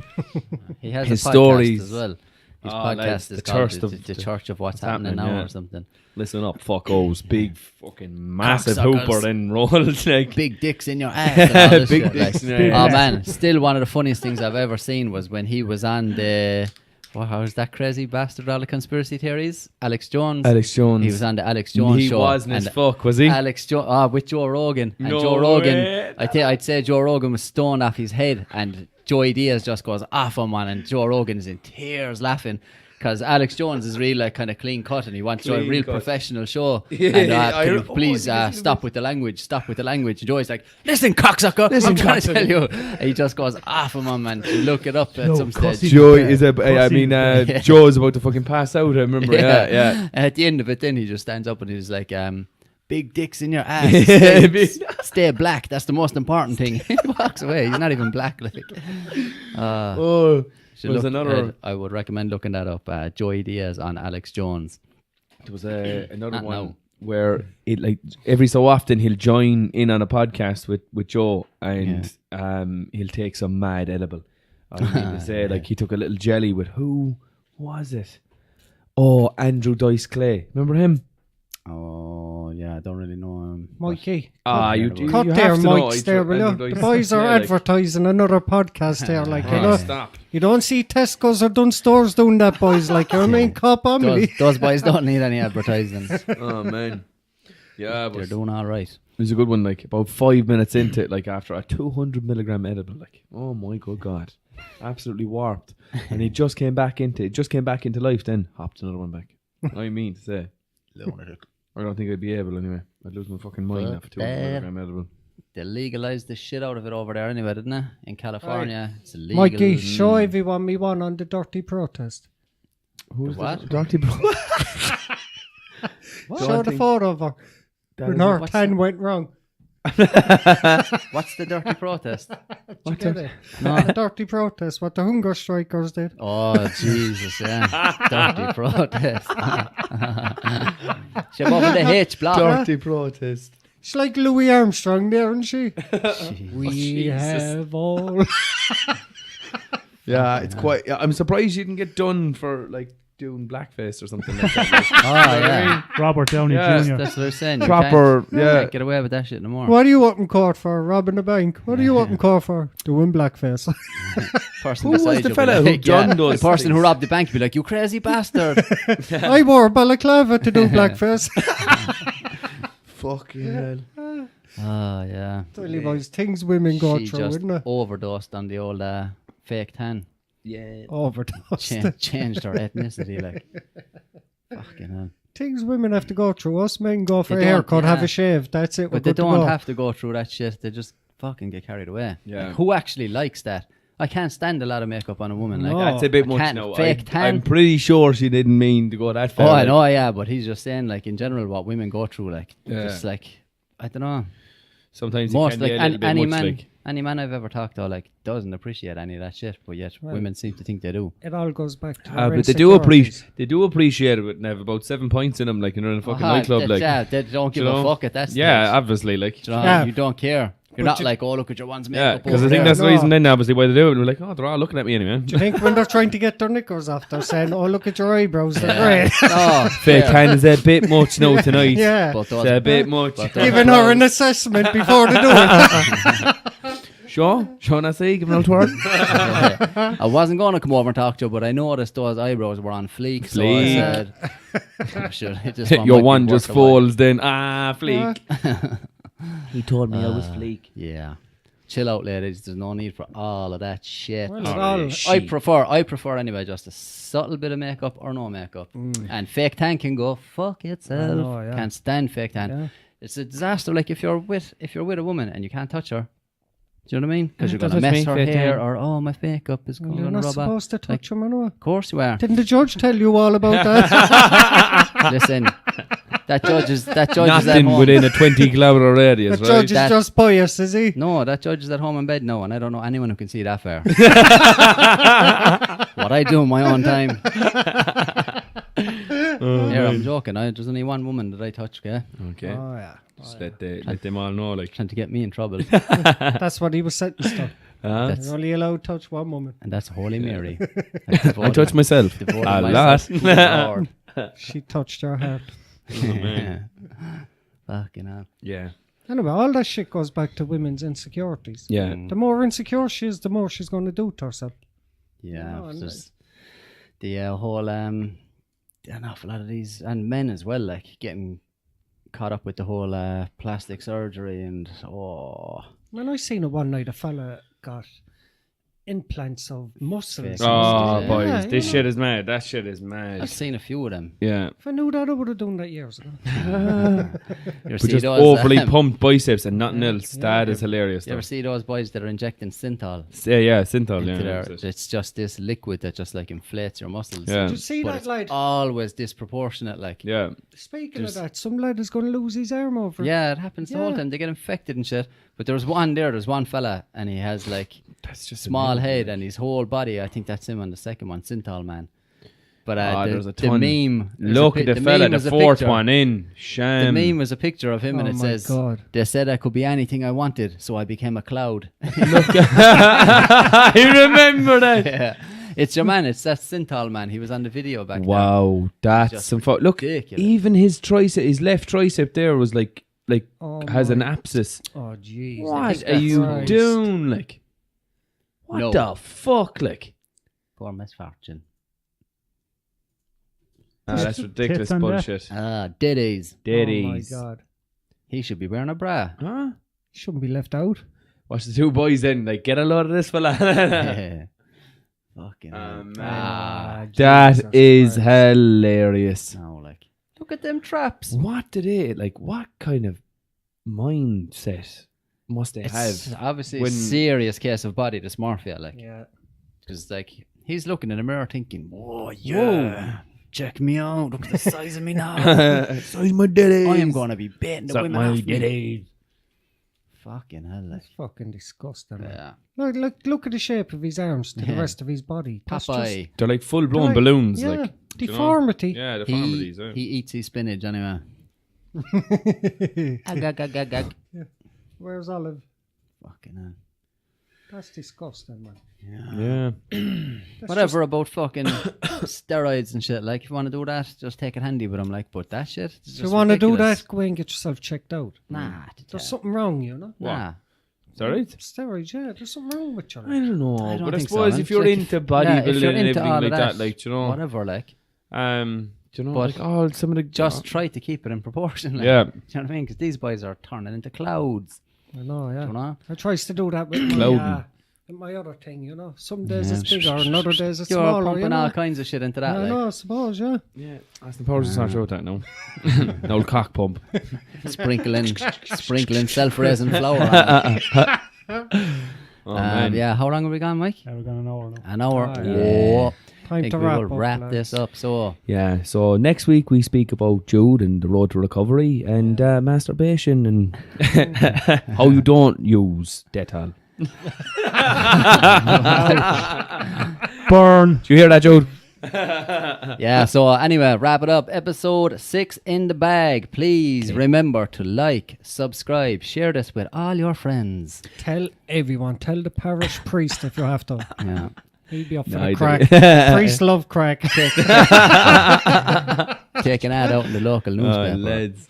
B: he has
C: his
B: a podcast
C: stories
B: as well. His
C: like
B: podcast is called the Church of What's Happening Now or something.
C: Listen up, fuckos, big fucking massive
B: Cocksuckers.
C: hooper in rolls, like
B: Big dicks in your ass. And all this
C: Big
B: shit,
C: dicks
B: like.
C: in your ass.
B: Oh man, still one of the funniest things I've ever seen was when he was on the. How is that crazy bastard? All the conspiracy theories. Alex Jones.
C: He
B: was on the Alex Jones show.
C: He wasn't as fuck, was he?
B: Alex Jones, with Joe Rogan. And
C: No
B: Joe Rogan,
C: way.
B: I'd say Joe Rogan was stoned off his head, and Joey Diaz just goes off him, man, and Joe Rogan is in tears laughing. Because Alex Jones is really like kind of clean cut, and he wants to do a real professional show.
C: Yeah,
B: And can you please stop with the language. Stop with the language. And Joey's like, listen, cocksucker. I'm trying to tell you. And he just goes off him, man. Look it up at some stage.
C: Joe is Joe is about to fucking pass out. I remember. Yeah.
B: And at the end of it, then he just stands up and he's like, big dicks in your ass. Stay black. That's the most important thing. He walks away. He's not even black. Like.
C: There's another.
B: I would recommend looking that up. Joey Diaz on Alex Jones.
C: There was another
B: Not
C: one
B: now.
C: where it, like, every so often he'll join in on a podcast with Joe, and he'll take some mad edible. I mean to say, like, he took a little jelly with, who was it? Oh, Andrew Dice Clay. Remember him?
B: Oh yeah, I don't really know him.
D: Mikey.
C: You
D: Cut
C: have
D: there,
C: to know.
D: Mike's there, will you?
C: Andrew
D: The
C: Dice
D: boys are
C: Clay, like-
D: advertising another podcast there, like, you know.
C: Stop.
D: You don't see Tesco's or Dunnes stores doing that, boys, like, you know what I mean? Cop on me.
B: Those boys don't need any advertising.
C: Oh man. Yeah,
B: They're
C: but
B: doing all right.
C: it was a good one. Like, about 5 minutes into it, like, after a 200 milligram edible, like, oh my good god, absolutely warped. And he just came back into life. Then hopped another one back. I mean to say, I don't think I'd be able anyway. I'd lose my fucking mind after 200 milligram edible.
B: They legalized the shit out of it over there anyway, didn't they? In California, it's illegal.
D: Mikey, show everyone me one on the dirty protest.
C: Who's
B: What?
C: Dirty bro?
D: Show the photo of her. When her
B: what's
D: 10 went wrong.
B: What's the dirty protest?
D: Did you get it?
B: No.
D: The dirty protest, what the hunger strikers did.
B: Oh, Jesus, yeah. Dirty protest. She's over the H block.
C: Dirty protest.
D: She's like Louis Armstrong there, isn't she? We
C: Jesus.
D: have all...
C: Yeah, it's quite. Yeah, I'm surprised you didn't get done for, like, doing blackface or something like that. Like,
B: Oh, yeah.
A: Robert Downey
C: Yeah,
A: Jr.
B: That's what they're saying. You
C: proper,
B: can't get away with that shit no more.
D: What are you up in court for? Robbing a bank? What are you up in court for? Doing blackface.
B: Person
C: Who was
B: beside
C: the
B: you
C: fella
B: will
C: who
B: be like,
C: done
B: yeah,
C: those
B: the person who
C: things?
B: robbed the bank will be like, you crazy bastard.
D: I wore a balaclava to do blackface.
C: fucking hell.
B: Oh, yeah.
D: Tell you boys, things women go
B: She
D: through,
B: just
D: isn't it?
B: overdosed on the old fake tan.
C: Yeah.
D: Overdose.
B: Changed her ethnicity, like. Fucking hell.
D: Things women have to go through. Us men go for
B: They
D: a
B: don't,
D: haircut, have
B: yeah.
D: a shave. That's it.
B: But they don't have to go through that shit. They just fucking get carried away.
C: Yeah.
B: Like, who actually likes that? I can't stand a lot of makeup on a woman. Like,
D: No.
C: That's a bit
B: I
C: much
B: can't
C: now.
B: fake tan.
C: I'm pretty sure she didn't mean to go that far.
B: Oh, I
C: like.
B: know, yeah, but he's just saying, like, in general, what women go through, like,
C: Yeah.
B: just like, I don't know.
C: Sometimes it
B: Most
C: can
B: like
C: be a little bit
B: any
C: much,
B: man,
C: like.
B: any man I've ever talked to, like, doesn't appreciate any of that shit, but yet women seem to think they do.
D: It all goes back to
C: But they do appreciate it and have about 7 points in them, like, you're in a fucking nightclub, like.
B: Yeah, they don't give
C: you
B: a
C: know?
B: fuck at that stage.
C: Yeah, obviously, like.
B: Do you know,
D: Yeah.
B: you don't care. You're
D: But
B: not like, oh, look at your one's
C: Yeah,
B: makeup.
C: because I
B: over
C: think
B: there.
C: that's the
D: No.
C: reason then, obviously, why they do it. And we're like, oh, they're all looking at me anyway.
D: Do you think when they're trying to get their knickers off, they're saying, oh, look at your eyebrows, they're great.
B: Oh,
C: Fake hand is a bit much now tonight.
D: Yeah.
B: but
C: It's a bit much.
B: but those
D: Giving her an
B: brows-
D: assessment before they do it.
C: Sure, I say, give an old twirl.
B: I wasn't going to come over and talk to you, but I noticed those eyebrows were on fleek. So I said, oh, sure, this one
C: Your
B: might be
C: one
B: worth
C: just
B: a while.
C: falls then. Fleek. He told me I was fleek.
B: Yeah. Chill out, ladies. There's no need for all of that shit.
D: Well, it all-
B: I prefer anyway just a subtle bit of makeup or no makeup. And fake tan can go fuck itself.
D: I know, yeah.
B: Can't stand fake tan.
D: Yeah.
B: It's a disaster. Like if you're with a woman and you can't touch her. Do you know what I mean? Because you're
C: Don't
B: gonna
C: touch
B: mess
C: me,
B: her
C: fake
B: hair
C: tan.
B: or my makeup is
D: Well,
B: going
D: you're
B: to
D: not
B: rub off.
D: supposed to touch them, anyway.
B: Of course you are.
D: Didn't the judge tell you all about that?
B: Listen, That judge is at
C: Nothing
B: home.
C: within a 20-kilometer radius,
D: The
C: right?
D: judge is
B: That-
D: just biased, is he?
B: No, that judge is at home in bed now, and I don't know anyone who can see that far. What I do in my own time. Here, I'm joking. There's only one woman that I touch, okay?
C: Okay.
D: Oh, yeah.
C: Just let them all know, like.
B: Trying to get me in trouble.
D: That's what he was sentenced to.
B: That's-
D: You're only allowed to touch one woman.
B: And that's Holy Mary.
C: I touch myself
B: Devoted
C: a
B: myself
C: lot.
B: to the Lord.
D: She touched her heart.
B: Fucking hell.
C: Yeah.
D: Anyway, all that shit goes back to women's insecurities.
C: Yeah.
D: The more insecure she is, the more she's going to do to herself.
B: Yeah,
D: Oh,
B: it's
D: nice.
B: just the whole an awful lot of these, and men as well, like getting caught up with the whole plastic surgery and
D: When I seen it one night, a fella got implants of muscles.
C: Oh,
B: Yeah,
C: boys,
D: yeah,
C: this
D: yeah.
C: shit is mad. That shit is mad.
B: I've seen a few of them.
C: Yeah.
D: If I knew that, I would have done that years ago.
B: You ever
C: But
B: see
C: just
B: those,
C: overly pumped biceps and nothing else.
D: Yeah.
C: That is hilarious.
B: You ever
C: Though.
B: see those boys that are injecting synthol
C: Yeah, Synthol.
B: into
C: Yeah.
B: their?
C: that's it.
B: It's just this liquid that just like inflates your muscles.
C: Yeah.
D: Did you see
B: But
D: that
B: it's
D: lad?
B: always disproportionate. Like
C: Yeah.
D: Speaking
B: there's-
D: of that, some lad is going to lose his arm over it.
B: yeah, it happens the whole
D: Yeah.
B: time. They get infected and shit. But there's one fella, and he has like
C: That's just
B: small
C: amazing.
B: head and his whole body. I think that's him on the second one, Synthol Man. But
C: There's a
B: the
C: ton.
B: meme. there's
C: Look
B: a
C: at the
B: meme
C: fella, the
B: was a
C: fourth
B: picture.
C: one in.
B: The
C: Sham.
B: meme was a picture of him, and
D: Oh
B: it
D: my
B: says,
D: God.
B: "They said I could be anything I wanted, so I became a cloud."
C: I remember that.
B: Yeah. It's your man. It's that Synthol Man. He was on the video back
C: Wow, that's
B: Just
C: some fun. Look,
B: ridiculous.
C: even his tricep, his left tricep there was like
D: Oh,
C: has an
D: my-
C: abscess.
D: Oh, jeez.
C: What
B: think
C: are you
D: Christ.
C: doing? Like, what
B: No.
C: the fuck? Like,
B: there. Poor misfortune.
C: that's ridiculous
A: Tits on that.
C: bullshit.
B: Diddies.
C: Daddies.
D: Oh, my God.
B: He should be wearing a bra.
C: Huh?
D: Shouldn't be left out.
C: Watch the two boys then. Like, get a load of this fella.
B: Fucking
C: Oh,
B: hell.
C: man.
D: Jesus
C: That is
D: Christ.
C: hilarious.
B: No, like, look at them traps.
C: What do they like? What kind of mindset must they
B: It's
C: have?
B: obviously
C: when-
B: a serious case of body dysmorphia, like,
D: Yeah.
B: because like he's looking in the mirror thinking, "Whoa, yeah, check me out. Look at the size of me now.
C: Size my daddies.
B: I am going to be baiting the
C: Suck
B: women
C: my
B: off me."
C: daddies.
B: Fucking hell, like,
D: That's fucking disgusting. man.
B: yeah,
D: Look at the shape of his arms to the
B: Yeah.
D: rest of his body. That's just-
B: Popeye.
C: They're like full blown
D: like-
C: balloons.
D: yeah,
C: Like do you know?
D: deformity.
C: Yeah,
B: He,
C: deformities. Yeah.
B: he eats his spinach anyway. Ag, ag, ag, ag, ag.
D: Where's Olive?
B: Fucking hell.
D: That's disgusting, man.
C: Yeah.
D: That's
B: Whatever about fucking steroids and shit. Like, if you want to do that, just take it handy with them. Like, but that shit. Is
D: If you
B: just
D: want to do
B: ridiculous.
D: that, go and get yourself checked out.
B: Nah,
D: There's something wrong, you know.
B: nah.
C: Is that right?
D: Steroids, yeah. There's something wrong with you.
C: I don't know,
B: I don't
C: but I
B: think so,
C: suppose
B: man.
C: if you're
B: Like,
C: into
B: yeah,
C: bodybuilding
B: if you're
C: and
B: into
C: everything
B: all
C: like
B: of
C: that, like, do you know,
B: whatever, like,
C: do you know,
B: But
C: like, some of the
B: just try to keep it in proportion. Like,
C: Yeah.
B: do you know what I mean? Because these boys are turning into clouds.
D: I know, yeah.
B: Do you know?
D: I tries to do that with
C: Clothing.
D: with my other thing, you know. Some days
B: Yeah.
D: it's bigger, and other days it's
B: You're
D: smaller.
B: pumping
D: You know?
B: all kinds of shit into that.
D: I
B: Like,
D: know, I suppose, yeah.
C: Yeah, Aston Powers is not sure that now. An old cock pump.
B: sprinkling self-raising flour. On it.
C: Oh man,
B: Yeah, how long have we gone, Mike?
A: We're going an hour now.
B: An hour.
D: Oh,
B: Whoa. I
D: Time
B: think
D: to
B: we
D: wrap
B: will
D: up.
B: wrap
D: lads.
B: this up. So,
C: Yeah, so next week we speak about Jude and the road to recovery and masturbation and how you don't use Dettol.
A: Burn.
C: Do you hear that, Jude?
B: yeah, so anyway, wrap it up. Episode 6 in the bag. Please remember to like, subscribe, share this with all your friends.
D: Tell everyone. Tell the parish priest if you have to.
B: Yeah.
D: He'd be up for
C: I
D: the
C: don't-
D: crack. Priests love crack.
B: Take an ad out in the local newspaper.
C: lads.